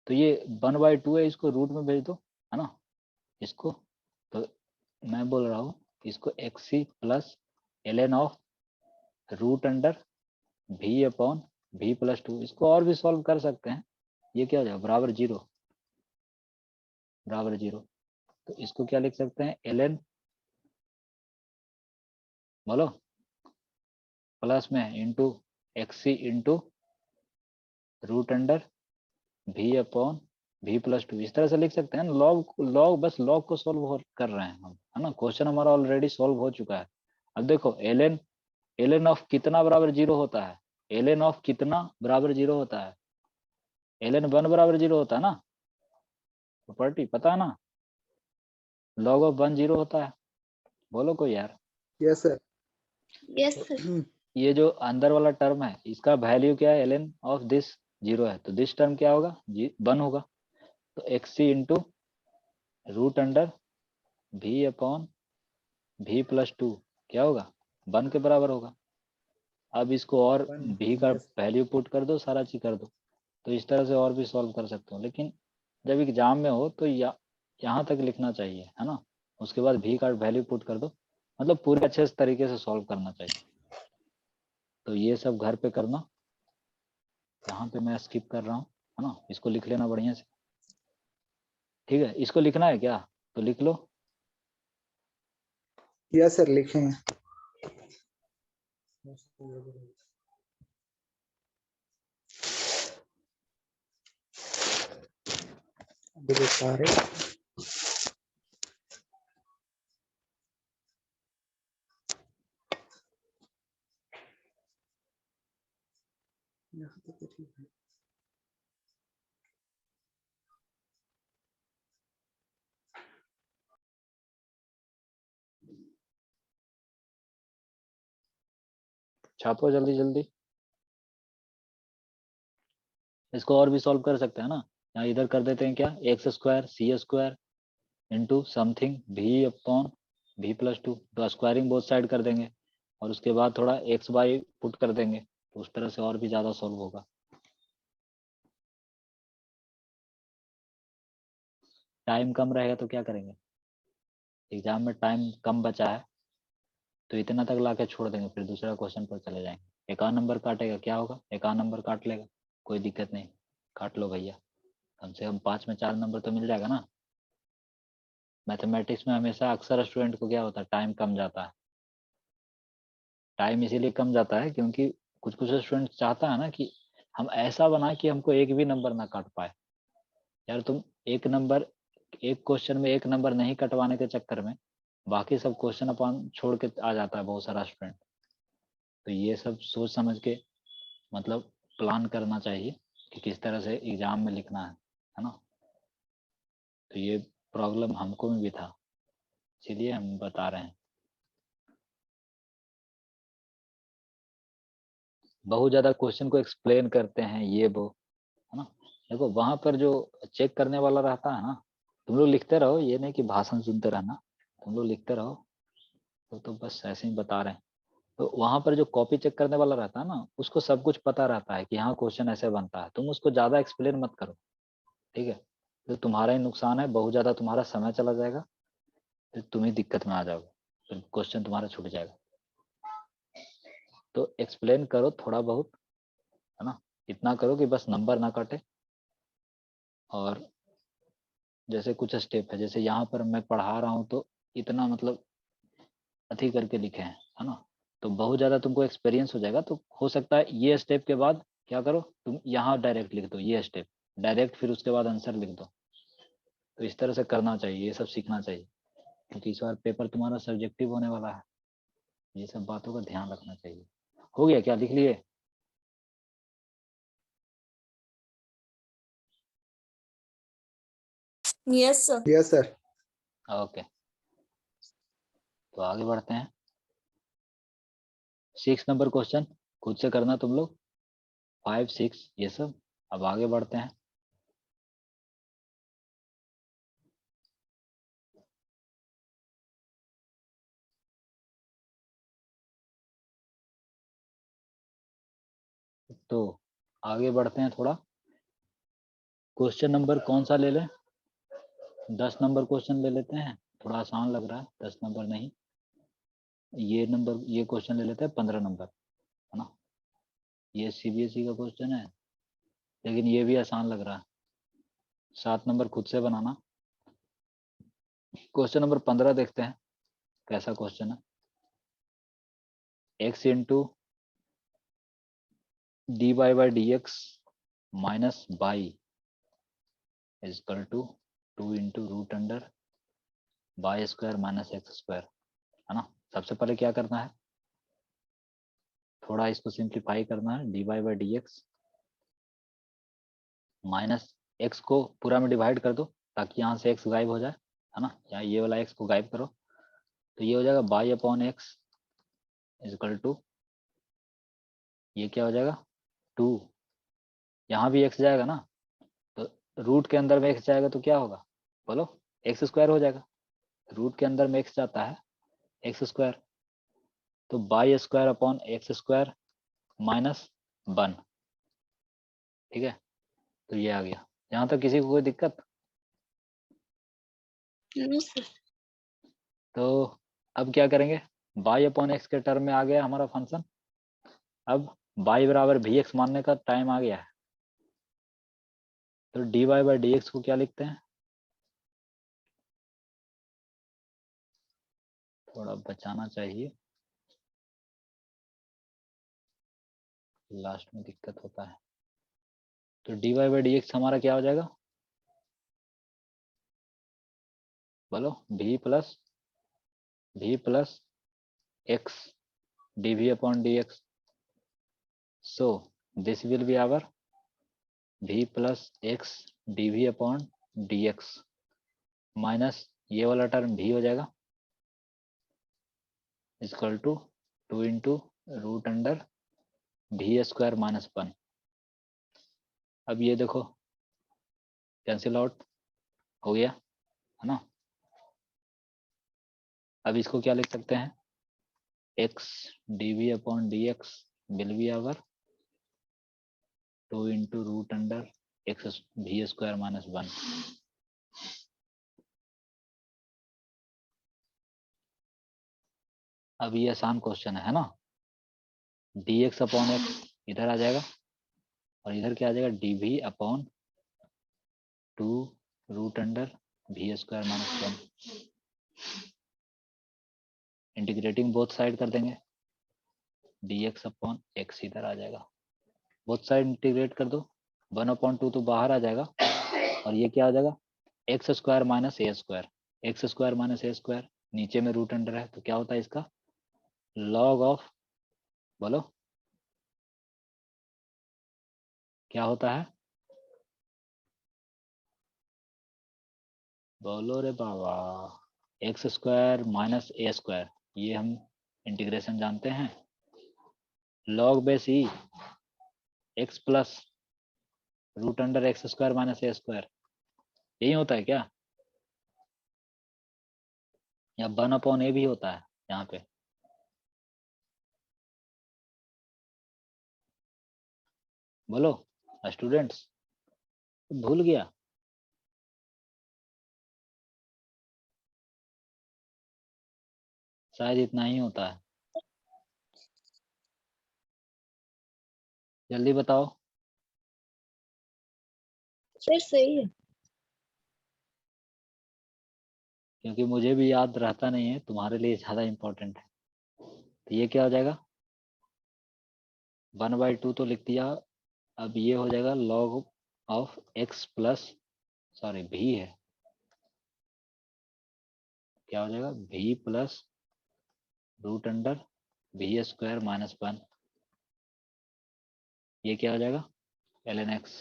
तो ये 1/2 है, इसको रूट में भेज दो, है ना, इसको। तो मैं बोल रहा हूँ इसको xc plus ln of root under v upon v plus 2, इसको और भी सॉल्व कर सकते हैं। ये क्या हो जाएगा, बराबर 0, बराबर 0। तो इसको क्या लिख सकते हैं, ln, बोलो, प्लस में into xc into root under v upon v plus 2, इस तरह से लिख सकते हैं। लॉग बस लॉग को सॉल्व कर रहे हैं हम, है ना। क्वेश्चन हमारा ऑलरेडी सॉल्व हो चुका है। अब देखो ln ऑफ कितना बराबर 0 होता है, ln ऑफ कितना बराबर 0 होता है, ln 1 बराबर 0 होता है ना, प्रॉपर्टी पता है ना, लॉग ऑफ 1 0 होता है। बोलो कोई यार, यस सर। Yes sir. ये जो अंदर वाला टर्म है इसका वैल्यू क्या है, ln ऑफ दिस 0 है, तो दिस टर्म क्या होगा, 1 होगा। तो xc into root under v upon v plus 2 क्या होगा, 1 के बराबर होगा। अब इसको और v का यस वैल्यू पुट कर दो, सारा चीज कर दो, तो इस तरह से और भी सॉल्व कर सकते हो। लेकिन जब एग्जाम में हो तो यहाँ तक लिखना चाहिए, है ना। उसके बाद v का वैल्यू पुट कर दो, मतलब पूरे अच्छे तरीके से सॉल्व करना चाहिए। तो ये सब घर पे करना, यहाँ पे मैं स्किप कर रहा हूँ, है ना। इसको लिख लेना बढ़िया से, ठीक है। इसको लिखना है क्या, तो लिख लो। यस सर, लिखेंगे। देखो सारे यहाँ पे कुछ नहीं है। छापो जल्दी जल्दी, इसको और भी सॉल्व कर सकते हैं ना। यहाँ इधर कर देते हैं क्या, x square c square into something v upon v plus 2, तो स्क्वायरिंग बोथ साइड कर देंगे और उसके बाद थोड़ा x बाई पुट कर देंगे, तो उस तरह से और भी ज़्यादा सॉल्व होगा। टाइम कम रहेगा तो क्या करेंगे, एग्जाम में टाइम कम बचा है तो इतना तक ला के छोड़ देंगे, फिर दूसरा क्वेश्चन पर चले जाएंगे। एक आध नंबर काटेगा क्या होगा, एक आध नंबर काट लेगा, कोई दिक्कत नहीं, काट लो भैया, कम से कम 5 में 4 नंबर तो मिल जाएगा ना। मैथमेटिक्स में हमेशा अक्सर स्टूडेंट को क्या होता है, टाइम कम जाता है। टाइम इसीलिए कम जाता है क्योंकि कुछ कुछ स्टूडेंट चाहता है ना कि हम ऐसा बनाए कि हमको एक भी नंबर ना काट पाए। यार तुम एक नंबर, एक क्वेश्चन में एक नंबर नहीं कटवाने के चक्कर में बाकी सब क्वेश्चन अपन छोड़ के आ जाता है बहुत सारा स्टूडेंट। तो ये सब सोच समझ के मतलब प्लान करना चाहिए कि किस तरह से एग्जाम में लिखना है ना। तो ये प्रॉब्लम हमको में भी था, इसीलिए हम बता रहे हैं। बहुत ज़्यादा क्वेश्चन को एक्सप्लेन करते हैं ये वो, है ना। देखो वहां पर जो चेक करने वाला रहता है ना, तुम लोग लिखते रहो, ये नहीं कि भाषण सुनते रहना, तुम लोग लिखते रहो। तो बस ऐसे ही बता रहे हैं। तो वहां पर जो कॉपी चेक करने वाला रहता है ना, उसको सब कुछ पता रहता है कि हाँ क्वेश्चन ऐसे बनता है, तुम उसको ज़्यादा एक्सप्लेन मत करो, ठीक है। तो तुम्हारा ही नुकसान है, बहुत ज़्यादा तुम्हारा समय चला जाएगा, फिर तुम ही दिक्कत में आ जाओगे, फिर क्वेश्चन तुम्हारा छूट जाएगा। तो एक्सप्लेन करो थोड़ा बहुत, है ना, इतना करो कि बस नंबर ना कटे। और जैसे कुछ स्टेप है, जैसे यहाँ पर मैं पढ़ा रहा हूँ तो इतना मतलब अथी करके लिखे हैं, है ना। तो बहुत ज़्यादा तुमको एक्सपीरियंस हो जाएगा, तो हो सकता है ये स्टेप के बाद क्या करो, तुम यहाँ डायरेक्ट लिख दो ये स्टेप डायरेक्ट, फिर उसके बाद आंसर लिख दो। तो इस तरह से करना चाहिए, ये सब सीखना चाहिए, क्योंकि इस बार पेपर तुम्हारा सब्जेक्टिव होने वाला है। ये सब बातों का ध्यान रखना चाहिए। हो गया क्या, लिख लिए? Yes sir. Yes sir. Okay, तो आगे बढ़ते हैं। 6 नंबर क्वेश्चन खुद से करना तुम लोग, 5, 6 ये सब। अब आगे बढ़ते हैं। तो आगे बढ़ते हैं थोड़ा। क्वेश्चन नंबर कौन सा ले लें? 10 नंबर क्वेश्चन ले लेते हैं, थोड़ा आसान लग रहा है। 10 नंबर नहीं, ये क्वेश्चन ले लेते हैं 15 नंबर, है ना। ये सीबीएसई का क्वेश्चन है, लेकिन ये भी आसान लग रहा है। 7 नंबर खुद से बनाना। क्वेश्चन नंबर 15 देखते हैं कैसा क्वेश्चन है। x into d y by d x minus y is equal to 2 into root under by square minus x square, है ना। सबसे पहले क्या करना है, थोड़ा इसको सिंप्लीफाई करना है। D y by d x minus x को पूरा में डिवाइड कर दो ताकि यहाँ से एक्स गायब हो जाए, है ना। यहाँ ये वाला एक्स को गायब करो, तो ये हो जाएगा y upon x is equal to, ये क्या हो जाएगा 2, यहाँ भी एक्स जाएगा ना, तो रूट के अंदर में एक्स जाएगा तो क्या होगा बोलो, एक्स स्क्वायर हो जाएगा। रूट के अंदर में एक्स जाता है एक्स स्क्वायर, तो by square upon x square minus 1, ठीक है। तो ये आ गया। यहाँ तक किसी को कोई दिक्कत? No sir. तो अब क्या करेंगे, बाई अपॉन एक्स के टर्म में आ गया हमारा फंक्शन। अब बाई बराबर भी एक्स मानने का टाइम आ गया है, तो d y by d x को क्या लिखते हैं, थोड़ा बचाना चाहिए, लास्ट में दिक्कत होता है। तो d y by d x हमारा क्या हो जाएगा बोलो, v plus x d v upon d x. So this will be our v plus x d v upon d x minus ये वाला टर्म भी हो जाएगा equal to 2 into root under v square minus 1। अब ये देखो cancel out हो गया, है ना। अब इसको क्या लिख सकते हैं, x dv upon dx will be our 2 into root under x v square minus 1। अब ये आसान क्वेश्चन है ना, dx अपॉन एक्स इधर आ जाएगा और इधर क्या आ जाएगा, dv upon 2 root under v square minus 1। Integrating both side कर देंगे, dx अपॉन एक्स इधर आ जाएगा, बोथ साइड इंटीग्रेट कर दो, 1/2 तो बाहर आ जाएगा और ये क्या आ जाएगा, x square minus a square, x square minus a square, नीचे में रूट अंडर है तो क्या होता है इसका लॉग ऑफ, बोलो क्या होता है, बोलो रे बाबा, x square minus a square, ये हम इंटीग्रेशन जानते हैं, log base e x plus root under x square minus a square, यही होता है क्या, या 1/a भी होता है यहाँ पे, बोलो स्टूडेंट्स, भूल गया, शायद इतना ही होता है, जल्दी बताओ, सर सही है। क्योंकि मुझे भी याद रहता नहीं है, तुम्हारे लिए ज्यादा इम्पोर्टेंट है। तो ये क्या हो जाएगा, 1/2 तो लिख दिया, अब ये हो जाएगा log of x plus, sorry भी है, क्या हो जाएगा भी plus root under v square minus 1, ये क्या हो जाएगा ln x,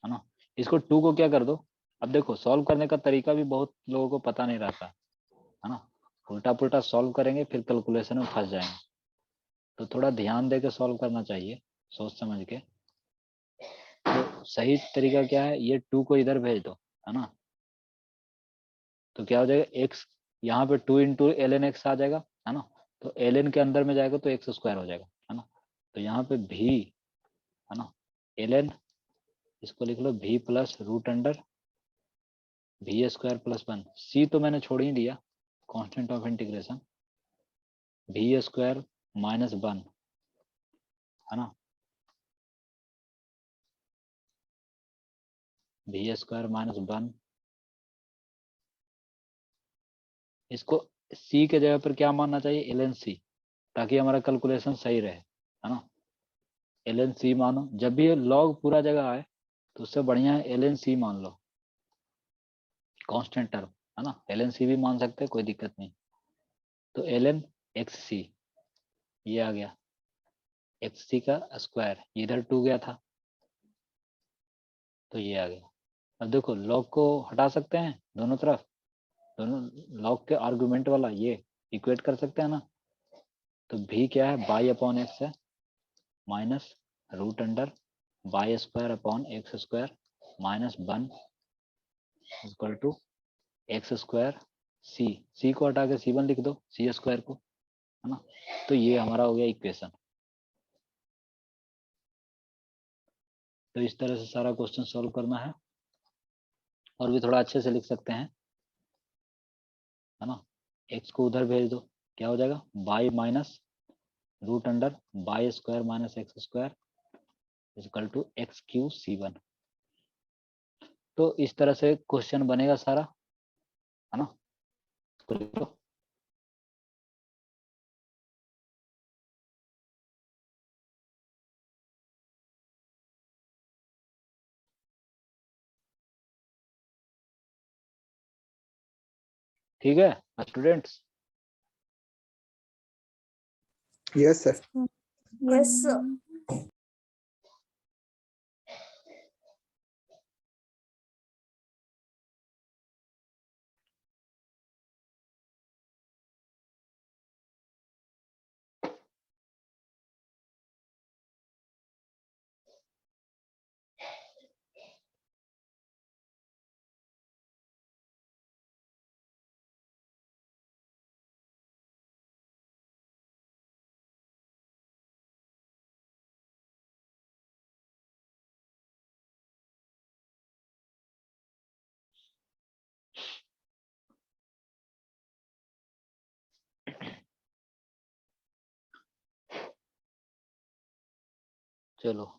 है ना। इसको 2 को क्या कर दो, अब देखो सॉल्व करने का तरीका भी बहुत लोगों को पता नहीं रहता है ना, उल्टा पुल्टा सॉल्व करेंगे फिर कैलकुलेशन में फंस जाएंगे, तो थोड़ा ध्यान दे के सॉल्व करना चाहिए, सोच समझ के। तो सही तरीका क्या है, ये 2 को इधर भेज दो, है ना, तो क्या हो जाएगा x, यहाँ पे 2 इंटू ln x आ जाएगा, है ना, तो ln के अंदर में जाएगा तो एक्स स्क्वायर हो जाएगा, है ना, तो यहाँ पे भी, है ना, ln, इसको लिख लो भी plus root under v square plus 1, सी तो मैंने छोड़ ही दिया, कांस्टेंट ऑफ इंटीग्रेशन, भी स्क्वायर माइनस 1, है ना, भी स्क्वायर माइनस 1, इसको सी के जगह पर क्या मानना चाहिए, ln सी, ताकि हमारा कैलकुलेशन सही रहे, है ना, ln सी मानो, जब भी ये लॉग पूरा जगह आए तो उससे बढ़िया है ln सी मान लो, कांस्टेंट टर्म, है ना, ln सी भी मान सकते हैं, कोई दिक्कत नहीं, तो ln एक्स सी ये आ गया, एक्स सी का स्क्वायर, इधर 2 गया था तो ये आ गया। अब देखो लॉग को हटा सकते हैं दोनों तरफ, दोनों लॉग के आर्गुमेंट वाला ये इक्वेट कर सकते हैं ना, तो भी क्या है बाई अपॉन एक्स है minus root under by square upon x square minus 1 equal to x square c, c को हटा के C1 लिख दो, सी स्क्वायर को, है ना, तो ये हमारा हो गया इक्वेशन। तो इस तरह से सारा क्वेश्चन सॉल्व करना है, और भी थोड़ा अच्छे से लिख सकते हैं, है ना, एक्स को उधर भेज दो, क्या हो जाएगा y minus root under by square minus x square equal to x क्यू C1। तो इस तरह से क्वेश्चन बनेगा सारा, है ना, इसको लिख लो। ठीक है students, yes sir. Yes, sir. चलो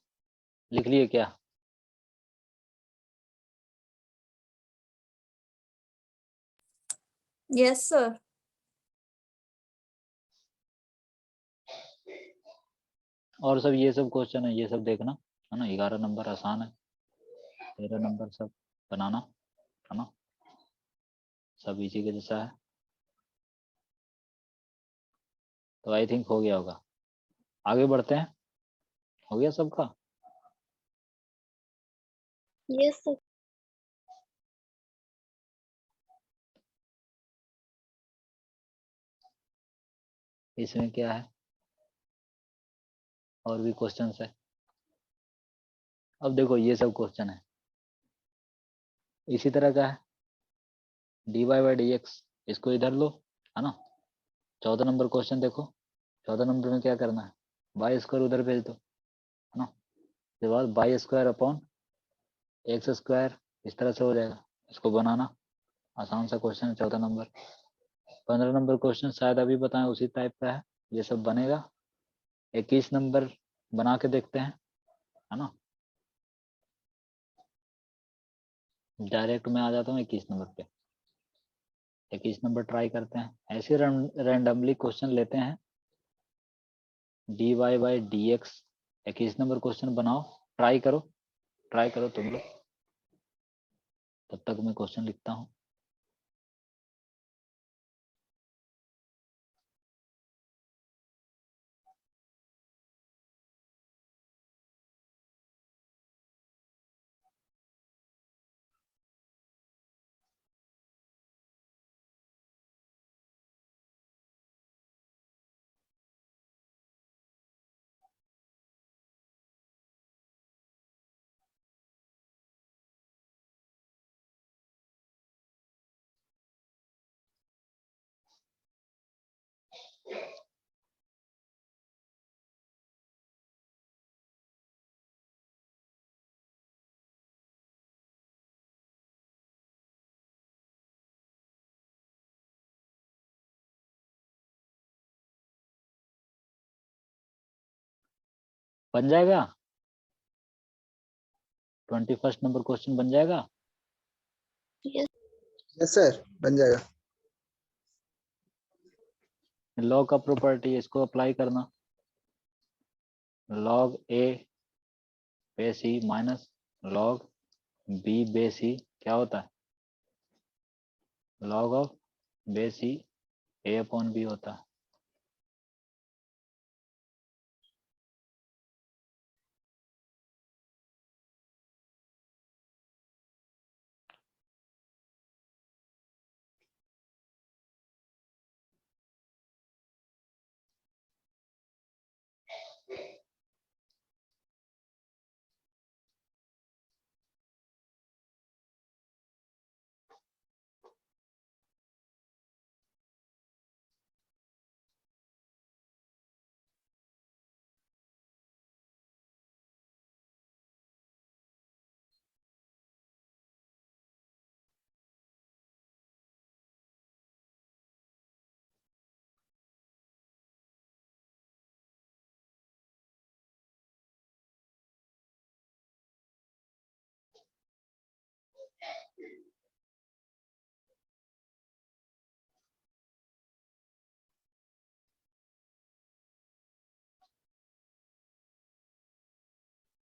लिख लिए क्या? Yes, sir. और सब ये सब क्वेश्चन है, ये सब देखना है ना। 11 नंबर आसान है, 13 नंबर सब बनाना है ना, सब इसी के जैसा है। तो आई थिंक हो गया होगा, आगे बढ़ते हैं। हो गया सबका? Yes sir. इसमें क्या है, और भी क्वेश्चंस है। अब देखो ये सब क्वेश्चन है इसी तरह का है, dy बाई डी एक्स, इसको इधर लो है ना। 14 नंबर क्वेश्चन देखो, 14 नंबर में क्या करना है, बाई स्क्वायर उधर भेज दो है ना। उसके बाद by square upon x square, इस तरह से हो जाएगा। इसको बनाना आसान सा क्वेश्चन है 14 नंबर। 15 नंबर क्वेश्चन शायद अभी बताएं उसी टाइप का है, ये सब बनेगा। 21 नंबर बना के देखते हैं है ना। डायरेक्ट मैं आ जाता हूँ 21 नंबर पे। 21 नंबर ट्राई करते हैं, ऐसे रैंडमली क्वेश्चन लेते हैं। dy by d x, 21 number question बनाओ, ट्राई करो तुम लोग, तब तक मैं क्वेश्चन लिखता हूँ। बन जाएगा, 21 नंबर क्वेश्चन बन जाएगा। यस सर, बन जाएगा। लॉ का प्रॉपर्टी, इसको अप्लाई करना, log a base c minus log b base c क्या होता है, log of base c a upon b होता है।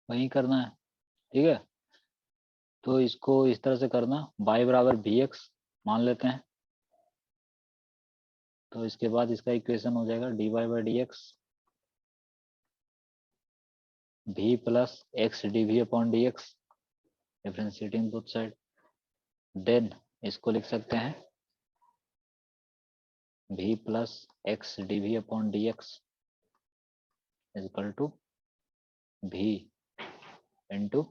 वही करना है, ठीक है। तो इसको इस तरह से करना, y बराबर बी एक्स मान लेते हैं। तो इसके बाद इसका इक्वेशन हो जाएगा dy by d x v plus x d v upon d x, differentiating both side. Then इसको लिख सकते हैं v plus x d v upon d x is equal to v into,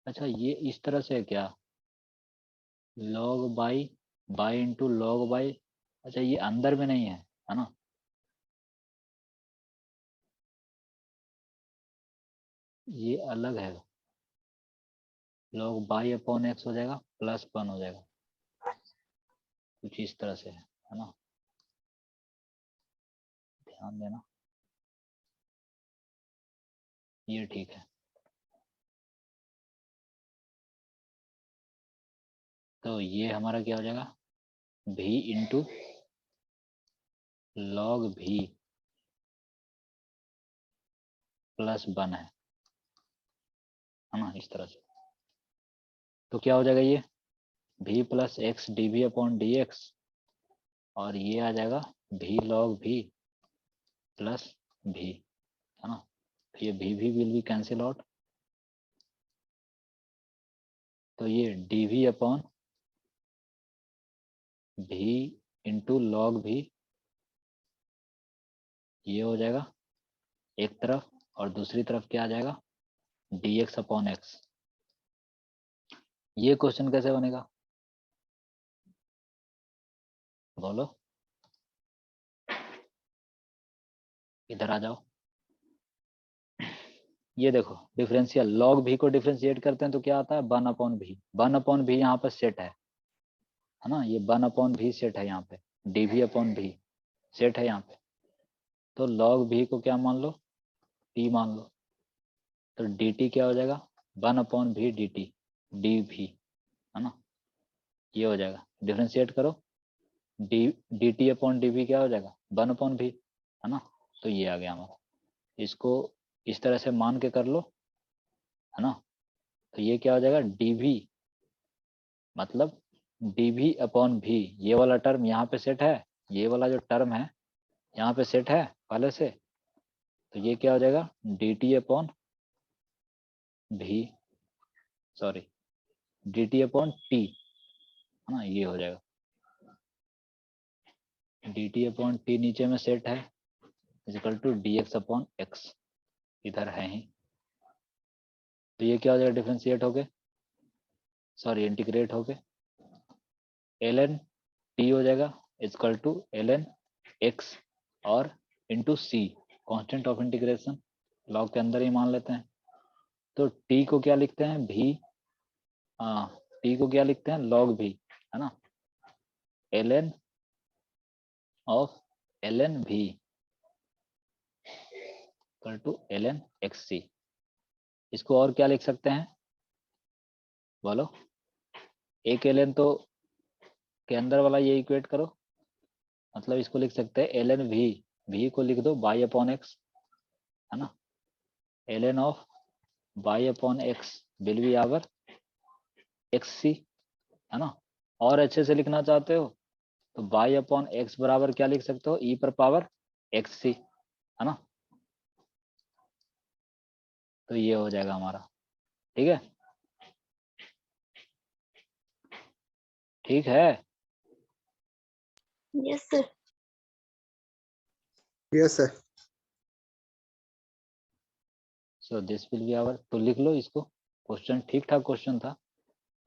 अच्छा ये इस तरह से है क्या, log y y into log y, अच्छा ये अंदर में नहीं है ना। ये अलग है, log बाई अपॉन एक्स हो जाएगा प्लस 1 हो जाएगा, कुछ इस तरह से है ना, ध्यान देना। ये ठीक है। तो ये हमारा क्या हो जाएगा, v into log v plus 1 है ना, इस तरह से। तो क्या हो जाएगा ये v plus x d v upon d x, और ये आ जाएगा v log v plus v, है ना। तो ये v will be cancel out, तो ये dv upon v into log v ये हो जाएगा एक तरफ, और दूसरी तरफ क्या आ जाएगा dx अपॉन x। ये क्वेश्चन कैसे बनेगा बोलो, इधर आ जाओ। ये देखो डिफरेंशियल लॉग भी को डिफरेंशिएट करते हैं तो क्या आता है 1 अपॉन भी, 1 अपॉन भी यहाँ पर सेट है ना, ये 1 अपॉन भी सेट है यहाँ पे, dv अपॉन भी सेट है यहाँ पे। तो लॉग भी को क्या मान लो t मान लो, तो dt क्या हो जाएगा 1 अपॉन भी dt dv, है ना। ये हो जाएगा, डिफरेंशिएट करो, dt अपॉन dv क्या हो जाएगा 1 अपॉन भी, है ना। तो ये आ गया हमारा, इसको इस तरह से मान के कर लो, है ना। तो ये क्या हो जाएगा dv मतलब dv अपॉन भी, ये वाला टर्म यहाँ पे सेट है, ये वाला जो टर्म है यहाँ पे सेट है पहले से, तो ये क्या हो जाएगा dt अपॉन भी, सॉरी dt अपॉन t, है ना। ये हो जाएगा dt अपॉन t नीचे में सेट है equal to dx upon x, इधर है ही। तो ये क्या हो जाएगा डिफरेंशिएट हो गए, सॉरी इंटीग्रेट हो गए, ln t हो जाएगा इजिकल टू ln x और into c, constant of integration log के अंदर ही मान लेते हैं। तो t को क्या लिखते हैं भी, t को क्या लिखते हैं लॉग भी, है ना, ln of ln v equal to ln xc। इसको और क्या लिख सकते हैं बोलो, एक ln तो के अंदर वाला ये इक्वेट करो, मतलब इसको लिख सकते हैं ln v को लिख दो y अपॉन x, है ना, ln of y upon x will be our xc, है ना। और अच्छे से लिखना चाहते हो तो y अपॉन x बराबर क्या लिख सकते हो e पर पावर xc, है ना। तो ये हो जाएगा हमारा, ठीक है, ठीक है। Yes sir. Yes, sir. So this will be our, तो लिख लो इसको, क्वेश्चन ठीक ठाक क्वेश्चन था,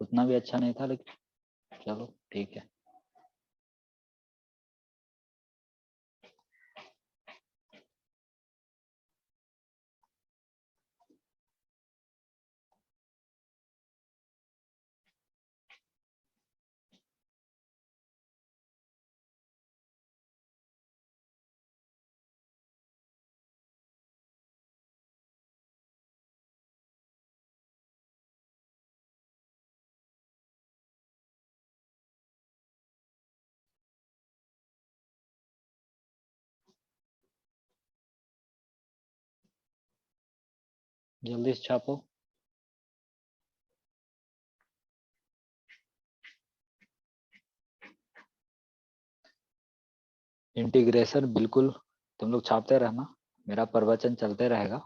उतना भी अच्छा नहीं था लेकिन चलो ठीक है। जल्दी से छापो। इंटीग्रेशन बिल्कुल तुम लोग छापते रहना, मेरा प्रवचन चलते रहेगा।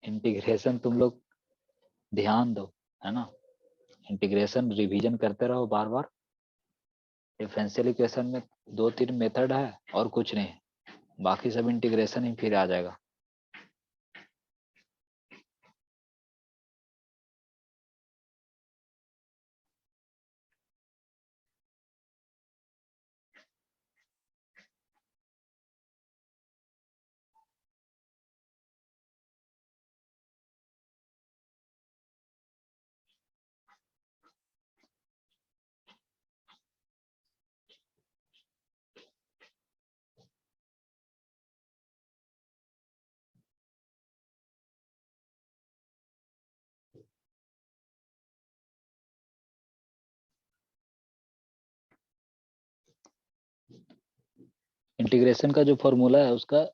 इंटीग्रेशन तुम लोग ध्यान दो, है ना, इंटीग्रेशन रिवीजन करते रहो बार बार। डिफरेंशियल इक्वेशन में 2-3 मेथड है और कुछ नहीं, बाकी सब इंटीग्रेशन ही फिर आ जाएगा। इंटीग्रेशन का जो फॉर्मूला है उसका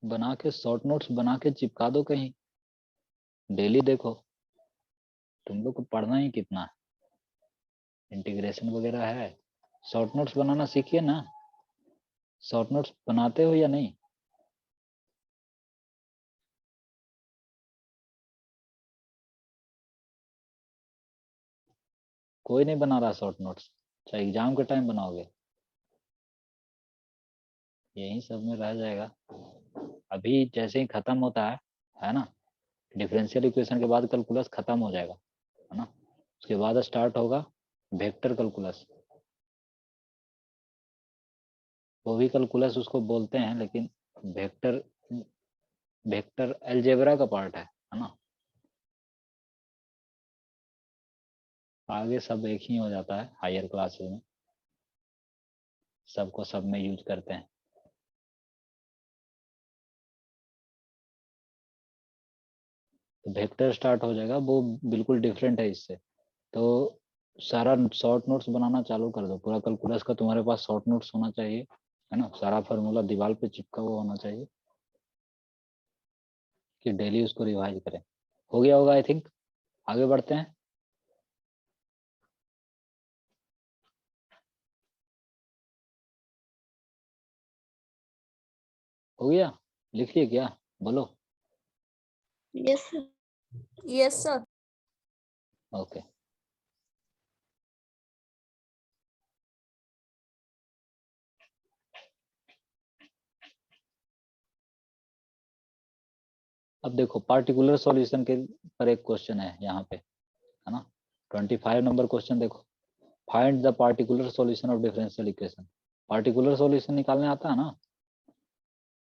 बना के शॉर्ट नोट्स बना के चिपका दो कहीं, डेली देखो। तुम लोग को पढ़ना ही कितना है, इंटीग्रेशन वगैरह है। शॉर्ट नोट्स बनाना सीखिए ना। शॉर्ट नोट्स बनाते हो या नहीं? कोई नहीं बना रहा शॉर्ट नोट्स, चाहे एग्जाम के टाइम बनाओगे, यही सब में रह जाएगा। अभी जैसे ही खत्म होता है ना, डिफरेंशियल इक्वेशन के बाद कैलकुलस खत्म हो जाएगा, है ना। उसके बाद स्टार्ट होगा वेक्टर कैलकुलस। वो भी कैलकुलस उसको बोलते हैं, लेकिन वेक्टर वेक्टर अलजेब्रा का पार्ट है ना। आगे सब एक ही हो जाता है हायर क्लासेस में, सबको सब में यूज करते हैं। तो वेक्टर स्टार्ट हो जाएगा, वो बिल्कुल डिफरेंट है इससे। तो सारा शॉर्ट नोट्स बनाना चालू कर दो, पूरा कैलकुलस का तुम्हारे पास शॉर्ट नोट्स होना चाहिए, है ना। सारा फार्मूला दीवार पे चिपका हुआ होना चाहिए कि डेली उसको रिवाइज करें। हो गया होगा आई थिंक। आगे बढ़ते हैं। हो गया, लिख लिए क्या, बोलो। Yes sir. Yes, sir. Okay. अब देखो पार्टिकुलर सॉल्यूशन के पर एक क्वेश्चन है यहाँ पे, है ना। 25 नंबर क्वेश्चन देखो। Find the particular solution of differential equation. Particular solution निकालने आता है ना,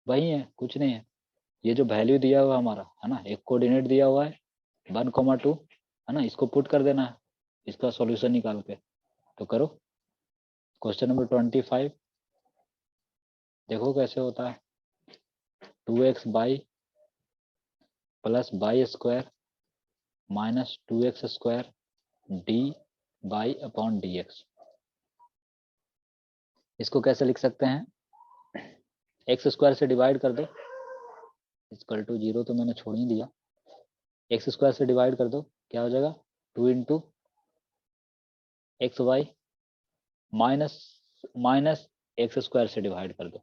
वही है, कुछ नहीं है। ये जो वैल्यू दिया हुआ हमारा है ना, एक कोऑर्डिनेट दिया हुआ है 1,2, है ना, इसको पुट कर देना है इसका सॉल्यूशन निकाल के। तो करो क्वेश्चन नंबर 25, देखो कैसे होता है। 2x by plus by square minus 2x square D by upon d x. इसको कैसे लिख सकते हैं, एक्स स्क्वायर से डिवाइड कर दो, इक्वल टू 0 तो मैंने छोड़ ही दिया। एक्स स्क्वायर से डिवाइड कर दो, क्या हो जाएगा 2 into x y minus minus x square से डिवाइड कर दो,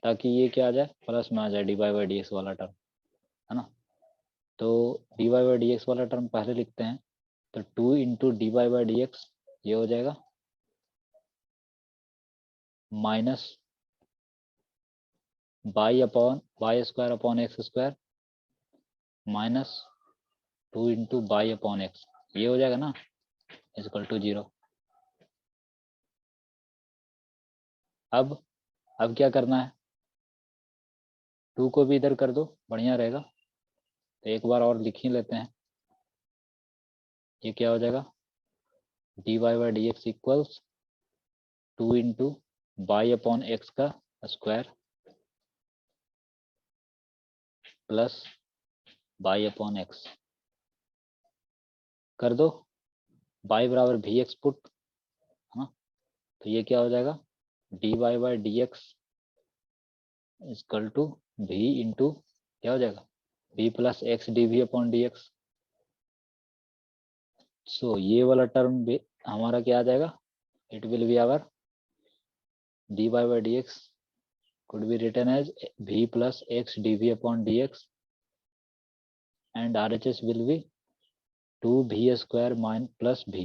ताकि ये क्या आ जाए, प्लस में आ जाए d y by d x वाला टर्म, है ना। तो d y by d x वाला टर्म पहले लिखते हैं। तो 2 into d y by d x ये हो जाएगा minus y upon y square upon x square minus 2 into by upon x, ये हो जाएगा ना, इक्वल टू 0। अब क्या करना है, 2 को भी इधर कर दो, बढ़िया रहेगा। तो एक बार और लिख ही लेते हैं। ये क्या हो जाएगा, d y by d x equals 2 into by upon x का square plus by upon x. कर दो, बाई बराबर वी एक्स पुट, है ना। तो ये क्या हो जाएगा, d y by d x equal to v into क्या हो जाएगा, v plus x d v upon d x. So ये वाला टर्म भी हमारा क्या आ जाएगा, it will be our d y by d x could be written as v plus x dv upon dx and RHS will be 2v square mine plus v,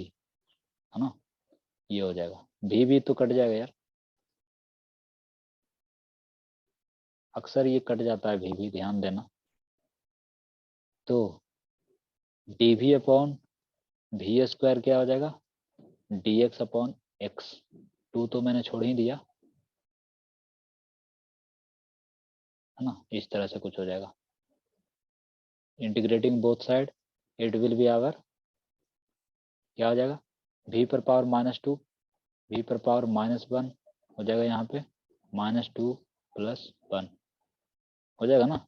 है ना। ये हो जाएगा, v तो कट जाएगा यार, अक्सर ये कट जाता है v, ध्यान देना। तो dv अपॉन v स्क्वायर क्या हो जाएगा, dx अपॉन x। 2 तो मैंने छोड़ ही दिया, है ना। इस तरह से कुछ हो जाएगा। Integrating both side it will be our क्या हो जाएगा, v पर पावर -2 v पर पावर -1 हो जाएगा, यहाँ पे -2 प्लस 1 हो जाएगा ना।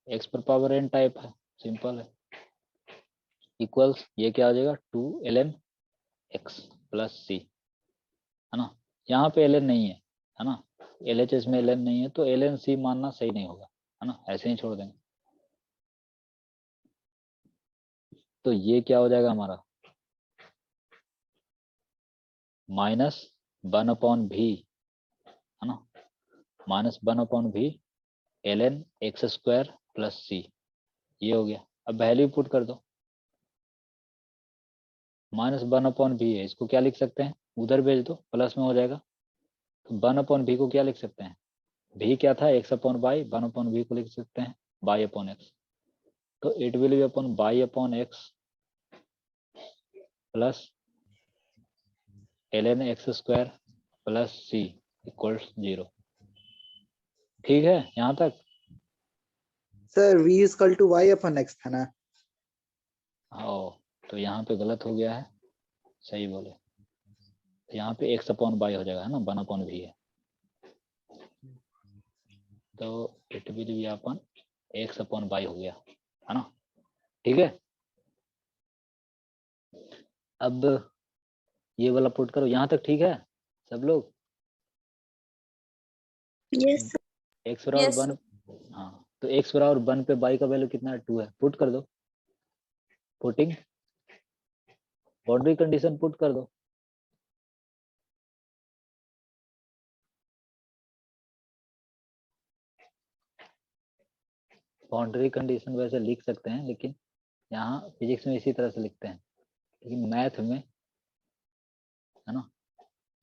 x पर पावर n टाइप है, सिंपल है। इक्वल्स ये क्या हो जाएगा 2 ln x प्लस c, है ना। यहाँ पे ln नहीं है ना, LHS में ln नहीं है तो ln c मानना सही नहीं होगा, है ना, ऐसे ही छोड़ देंगे। तो ये क्या हो जाएगा हमारा -1/v, है ना, -1/v ln x² + c, ये हो गया। अब वैल्यू पुट कर दो, -1/v है, इसको क्या लिख सकते हैं, उधर भेज दो, प्लस में हो जाएगा। तो 1/v को क्या लिख सकते हैं, v क्या था x/y, 1/v को लिख सकते हैं y/x। तो it will B upon y/x plus ln x² + c = 0। ठीक है यहाँ तक? Sir v is equal to y/x था ना? हाँ, तो यहाँ पे गलत हो गया है, सही बोले। तो यहाँ पे x/y हो जाएगा, है ना, 1/v है, तो it will B upon x/y हो गया, है ना। ठीक है, अब ये वाला पुट करो, यहाँ तक ठीक है सब लोग? यस x बराबर Yes, 1, हाँ, तो x बराबर 1 पे y का वैल्यू कितना है, 2 है, पुट कर दो। पुटिंग बाउंड्री कंडीशन पुट कर दो। बाउंड्री कंडीशन वैसे लिख सकते हैं, लेकिन यहाँ फिजिक्स में इसी तरह से लिखते हैं, लेकिन मैथ में, है ना,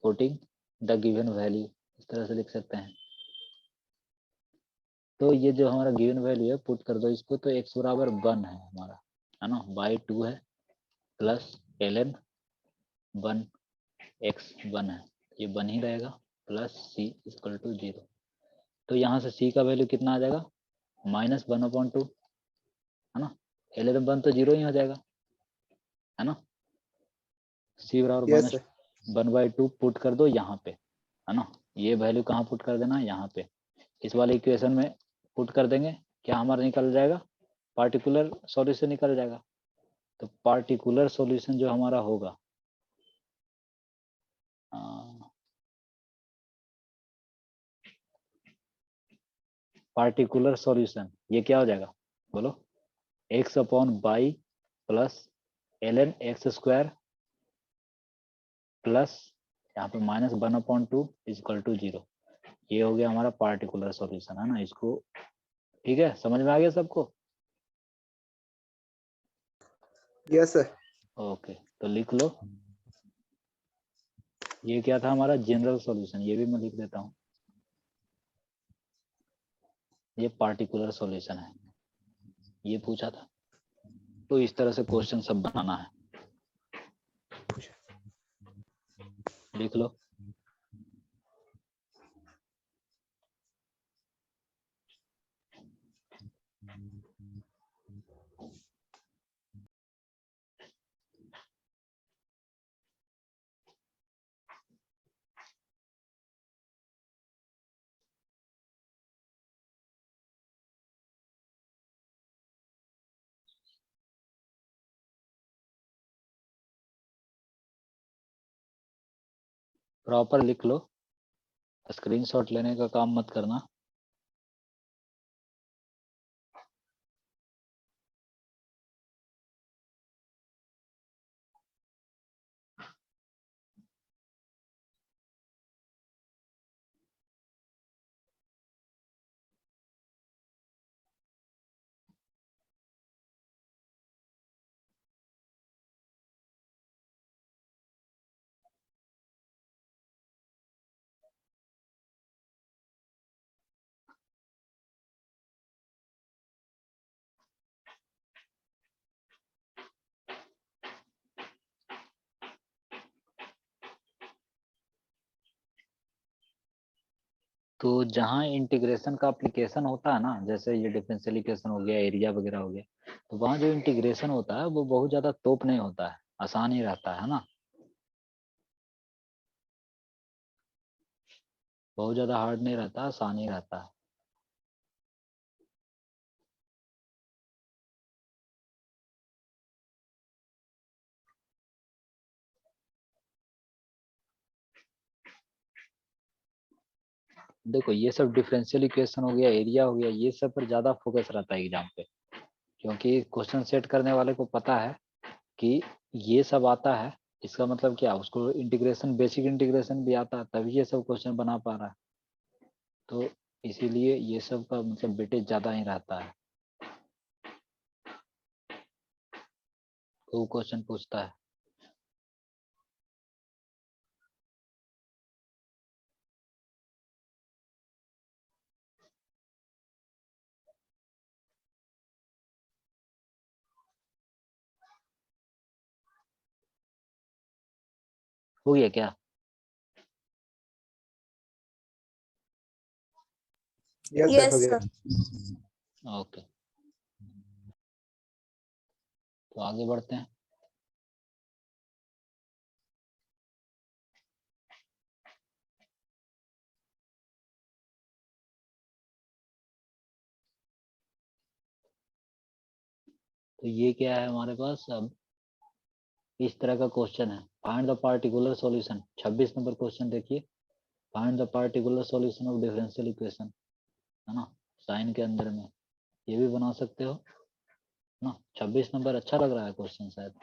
पुटिंग द गिवन वैल्यू इस तरह से लिख सकते हैं। तो ये जो हमारा गिवन वैल्यू है पुट कर दो इसको, तो x बराबर 1 है हमारा, है ना, y 2 है प्लस ln 1 x 1 है, ये 1 ही रहेगा, प्लस c = 0। तो यहाँ से c का वैल्यू कितना आ जाएगा, -1/2, है ना, ln 1 तो 0 ही हो जाएगा, है ना। c बराबर Yes sir. -1/2 पुट कर दो यहाँ पे, है ना, ये वैल्यू कहाँ पुट कर देना, यहाँ पे इस वाले इक्वेशन में पुट कर देंगे, क्या हमारा निकल जाएगा, पार्टिकुलर सॉल्यूशन निकल जाएगा। तो पार्टिकुलर सॉल्यूशन जो हमारा होगा, पार्टिकुलर सॉल्यूशन ये क्या हो जाएगा, बोलो, x/y plus ln x² plus यहाँ पे -1/2 = 0। ये हो गया हमारा पार्टिकुलर सॉल्यूशन, है ना, इसको, ठीक है, समझ में आ गया सबको? Yes sir. ओके, तो लिख लो, ये क्या था हमारा जनरल सॉल्यूशन, ये भी मैं लिख देता हूँ, ये पार्टिकुलर सॉल्यूशन है, ये पूछा था। तो इस तरह से क्वेश्चन सब बनाना है, लिख लो। प्रॉपर लिख लो, स्क्रीनशॉट लेने का काम मत करना। तो जहाँ इंटीग्रेशन का एप्लीकेशन होता है ना, जैसे ये डिफरेंशियल इक्वेशन हो गया, एरिया वगैरह हो गया, तो वहाँ जो इंटीग्रेशन होता है वो बहुत ज्यादा तोप नहीं होता है, आसान ही रहता है ना, बहुत ज्यादा हार्ड नहीं रहता, आसान ही रहता है। देखो ये सब डिफरेंशियल इक्वेशन हो गया, एरिया हो गया, ये सब पर ज्यादा फोकस रहता है एग्जाम पे, क्योंकि क्वेश्चन सेट करने वाले को पता है कि ये सब आता है, इसका मतलब क्या, उसको इंटीग्रेशन, बेसिक इंटीग्रेशन भी आता है, तभी ये सब क्वेश्चन बना पा रहा है। तो इसीलिए ये सब का मतलब वेटेज ज्यादा ही रहता है, तो क्वेश्चन पूछता है। हो गया क्या? यस सर, Yes, हो गया। sir. ओके, तो आगे बढ़ते हैं। तो ये क्या है हमारे पास, अब इस तरह का क्वेश्चन है, find the particular solution. 26 number question देखिए, find the particular solution of differential equation, है ना, साइन के अंदर में, ये भी बना सकते हो ना। 26 नंबर अच्छा लग रहा है क्वेश्चन शायद,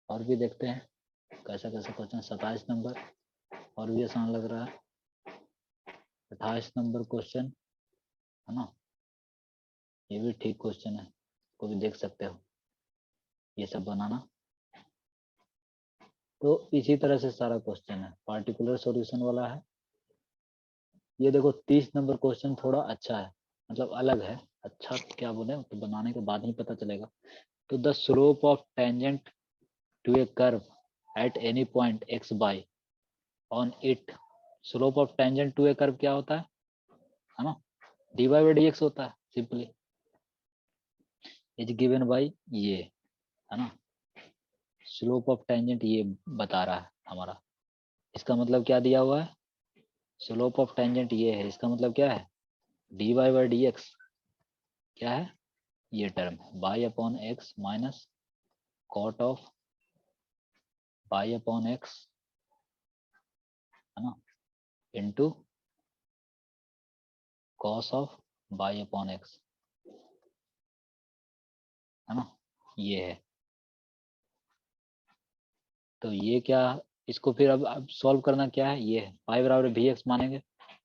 और भी देखते हैं कैसा कैसा क्वेश्चन। 27 नंबर और भी आसान लग रहा है। 28 नंबर क्वेश्चन, है ना, ये भी ठीक क्वेश्चन है, को भी देख सकते हो, ये सब बनाना। तो इसी तरह से सारा क्वेश्चन है, पार्टिकुलर सॉल्यूशन वाला है। ये देखो 30 नंबर क्वेश्चन थोड़ा अच्छा है, मतलब अलग है, अच्छा क्या बोले तो बनाने के बाद ही पता चलेगा। तो the slope of tangent to a curve at any point x y on it, slope of tangent to a curve क्या होता है ना, d y by d x होता है सिंपली, इज गिवन बाई ये, है ना। स्लोप ऑफ टेंजेंट ये बता रहा है हमारा, इसका मतलब क्या दिया हुआ है, स्लोप ऑफ टेंजेंट ये है, इसका मतलब क्या है, d y by d x क्या है, ये term y upon x minus cot of y upon x, है ना, into cos of y upon x, है ना, ये है। तो ये क्या, इसको फिर अब सॉल्व करना क्या है, ये है पाई बराबर भी एक्स मानेंगे,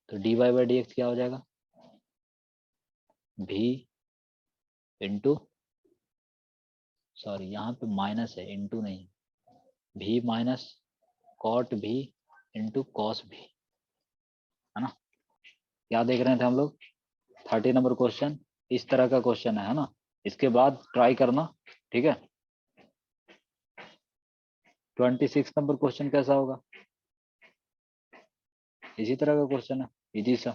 तो d y by d x क्या हो जाएगा, भी इंटू, सॉरी यहाँ पे माइनस है, इंटू नहीं, भी minus cot v into cos भी, है ना। क्या देख रहे थे हम लोग, 30 नंबर क्वेश्चन इस तरह का क्वेश्चन है ना, इसके बाद ट्राई करना, ठीक है। 26 नंबर क्वेश्चन कैसा होगा, इसी तरह का क्वेश्चन है, इजी सा,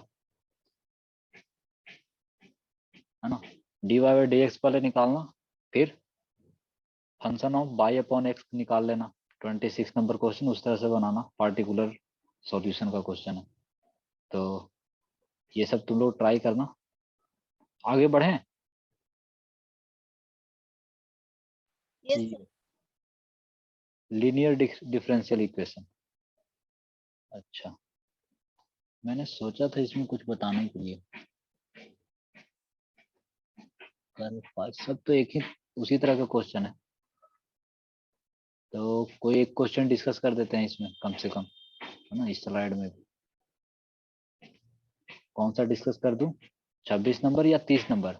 है ना। D y by d x पहले निकालना, फिर function of y upon x निकाल लेना। 26 नंबर क्वेश्चन उस तरह से बनाना, पार्टिकुलर सॉल्यूशन का क्वेश्चन है। तो ये सब तुम लोग ट्राई करना। आगे बढ़े, Yes, sir. Linear differential equation. अच्छा, मैंने सोचा था इसमें कुछ बताने के लिए, सब तो एक ही उसी तरह का क्वेश्चन है, तो कोई एक क्वेश्चन डिस्कस कर देते हैं इसमें कम से कम, है ना, इस स्लाइड में। कौन सा डिस्कस कर दूं, 26 नंबर या 30 नंबर,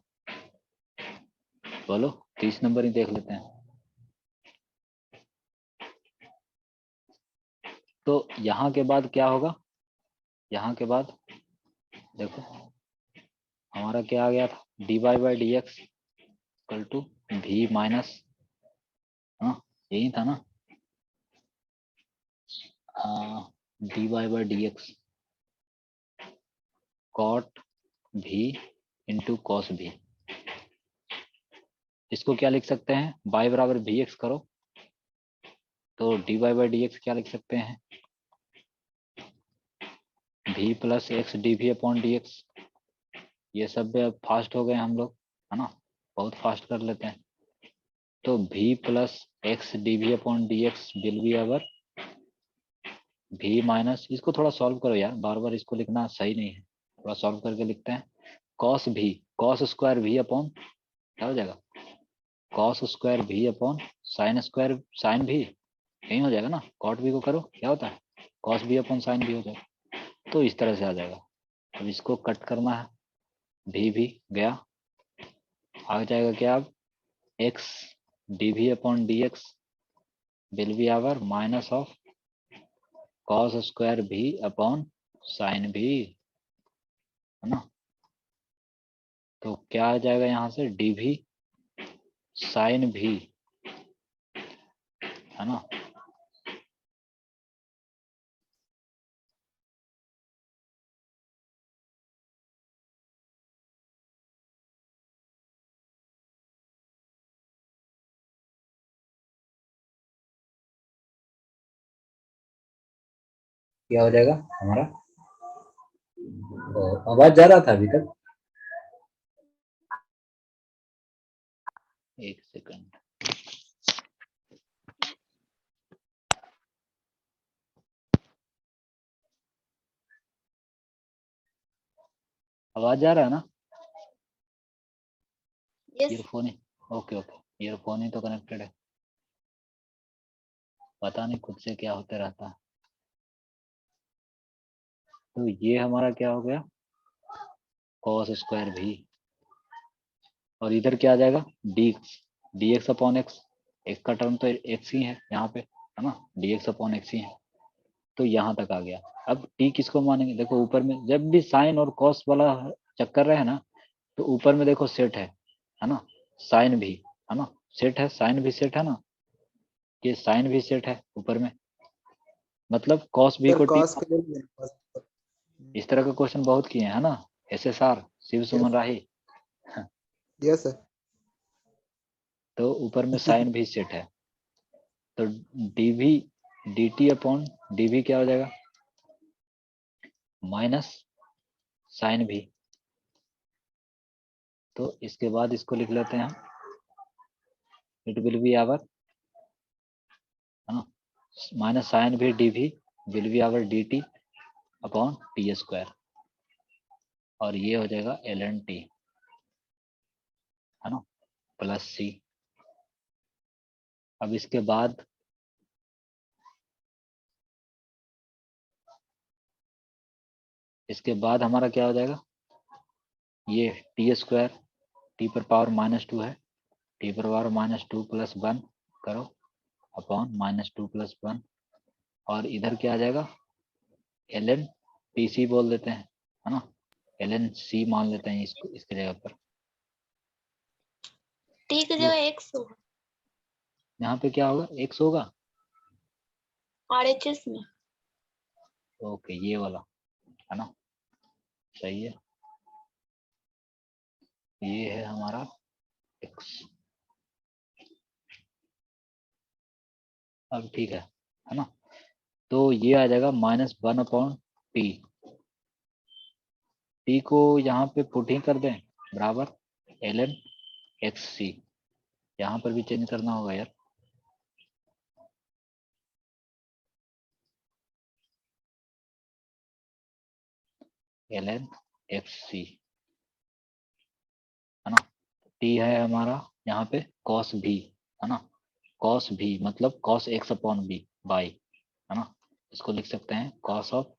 बोलो 30 नंबर ही देख लेते हैं। तो यहाँ के बाद क्या होगा, यहाँ के बाद देखो हमारा क्या आ गया था, d y by d x equal to v minus, हाँ यही था ना, d y by d x cot v into cos v. इसको क्या लिख सकते हैं, बाई बराबर भी एक्स करो, तो d y by d x क्या लिख सकते हैं, v plus x d v upon d x. ये सब भी अब फास्ट हो गए हम लोग, है ना, बहुत फास्ट कर लेते हैं। तो भी plus x d v upon d x will be our भी माइनस, इसको थोड़ा सॉल्व करो यार, बार बार इसको लिखना सही नहीं है, थोड़ा सॉल्व करके लिखते हैं। कॉस भी, कॉस स्क्वायर भी अपॉन क्या हो जाएगा, कॉस स्क्वायर भी अपॉन साइन स्क्वायर साइन भी, यही हो जाएगा ना। कॉट भी को करो क्या होता है, कॉस भी अपॉन साइन भी हो जाएगा। तो इस तरह से आ जाएगा। अब इसको कट करना है, भी गया, आ जाएगा क्या, अब x d v upon d x will be our minus of cos square भी अपॉन साइन भी, है ना। तो क्या आ जाएगा यहाँ से, डी भी साइन भी, है ना। क्या हो जाएगा हमारा, आवाज जा रहा था अभी तक, एक सेकंड। आवाज जा रहा है ना, यस ईयरफोन ही, ओके ओके, ईयरफोन ही तो कनेक्टेड है, पता नहीं खुद से क्या होते रहता है। तो ये हमारा क्या हो गया, कॉस स्क्वायर भी, और इधर क्या आ जाएगा, D x upon x, x का टर्म तो एक्स ही है यहाँ पे, है ना, डी एक्स अपॉन एक्स ही है। तो यहाँ तक आ गया। अब टी किसको मानेंगे, देखो ऊपर में जब भी साइन और कॉस वाला चक्कर रहे ना, तो ऊपर में देखो सेट है ना, साइन भी, है ना, सेट है, साइन भी सेट है ना, ये साइन भी सेट है ऊपर में, मतलब कॉस भी सर को टी। cos के लिए इस तरह का क्वेश्चन बहुत किए हैं, है ना, SSR Shiv Suman Rahi. Yes sir. तो ऊपर में साइन भी सेट है, तो डी भी डी टी अपॉन डी भी क्या हो जाएगा, माइनस साइन भी। तो इसके बाद इसको लिख लेते हैं हम, इट विल बी आवर, है ना, minus sine v d v will be our d t upon t square, और ये हो जाएगा एल एन टी, है ना, प्लस सी। अब इसके बाद हमारा क्या हो जाएगा, ये टी स्क्वायर टी पर पावर -2 है, टी पर पावर -2 + 1 करो अपॉन -2 + 1, और इधर क्या आ जाएगा, एल एन टी सी बोल देते हैं, है ना, एल एन सी मान लेते हैं इसको, इसकी जगह पर। टी की तो जगह एक्स होगा यहाँ पे क्या होगा, एक्स होगा, RHS में। ओके ये वाला, है ना, सही है, ये है हमारा एक्स। अब ठीक है ना, तो ये आ जाएगा -1 अपॉन टी, टी को यहाँ पे पुट ही कर दें बराबर एल एन एक्स सी, यहाँ पर भी चेंज करना होगा यार, एल एन एक्स सी, है ना। टी है हमारा यहाँ पे कॉस भी, है ना, कॉस भी मतलब cos x upon b by, है ना, इसको लिख सकते हैं cos of,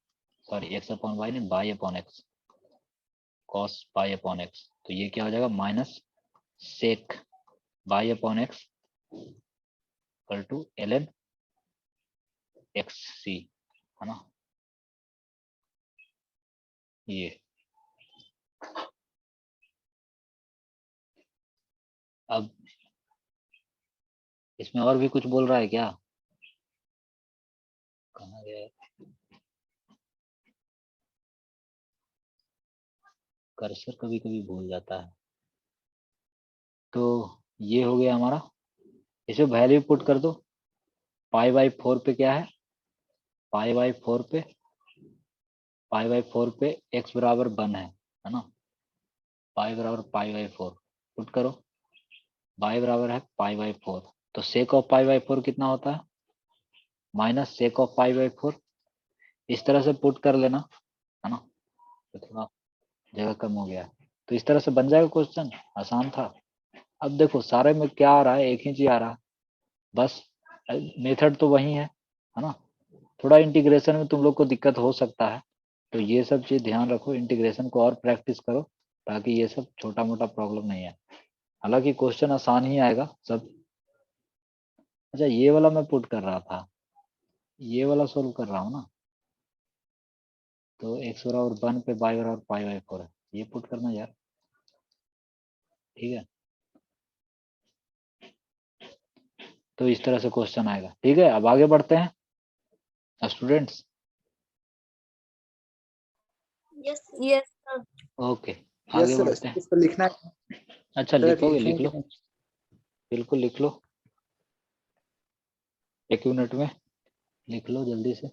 sorry x upon y नहीं, by upon x, cos by upon x. तो ये क्या हो जाएगा, minus sec by upon x equal to l n x c, है ना, ये। अब इसमें और भी कुछ बोल रहा है क्या, कहाँ गया, कर्सर कभी कभी भूल जाता है। तो ये हो गया हमारा, इसे वैल्यू पुट कर दो, π/4 पे क्या है, π/4 पे x बराबर 1 है ना, पाई बराबर π/4 पुट करो, y बराबर है π/4, तो सेक ऑफ π/4 कितना होता है, माइनस सेक ऑफ π/4, इस तरह से पुट कर लेना, है ना, तो थोड़ा जगह कम हो गया। तो इस तरह से बन जाएगा क्वेश्चन, आसान था। अब देखो सारे में क्या आ रहा है, एक ही चीज आ रहा है, बस मेथड तो वही है ना। थोड़ा इंटीग्रेशन में तुम लोग को दिक्कत हो सकता है, तो ये सब चीज ध्यान रखो, इंटीग्रेशन को और प्रैक्टिस करो ताकि ये सब छोटा मोटा प्रॉब्लम नहीं आए। हालांकि क्वेश्चन आसान ही आएगा सब। अच्छा ये वाला मैं पुट कर रहा था, ये वाला सोल्व कर रहा हूँ ना, तो एक्स बराबर 1 पे y बराबर पाई बाई 4 है, ये पुट करना यार, ठीक है। तो इस तरह से क्वेश्चन आएगा, ठीक है। अब आगे बढ़ते हैं students. Yes Yes, sir. Okay yes आगे सर, बढ़ते हैं। इसको लिखना है अच्छा सर, लिखोगे, लिखेंगे लिख कि लो, नहीं? बिल्कुल लिख लो, 1 मिनट में लिख लो जल्दी से।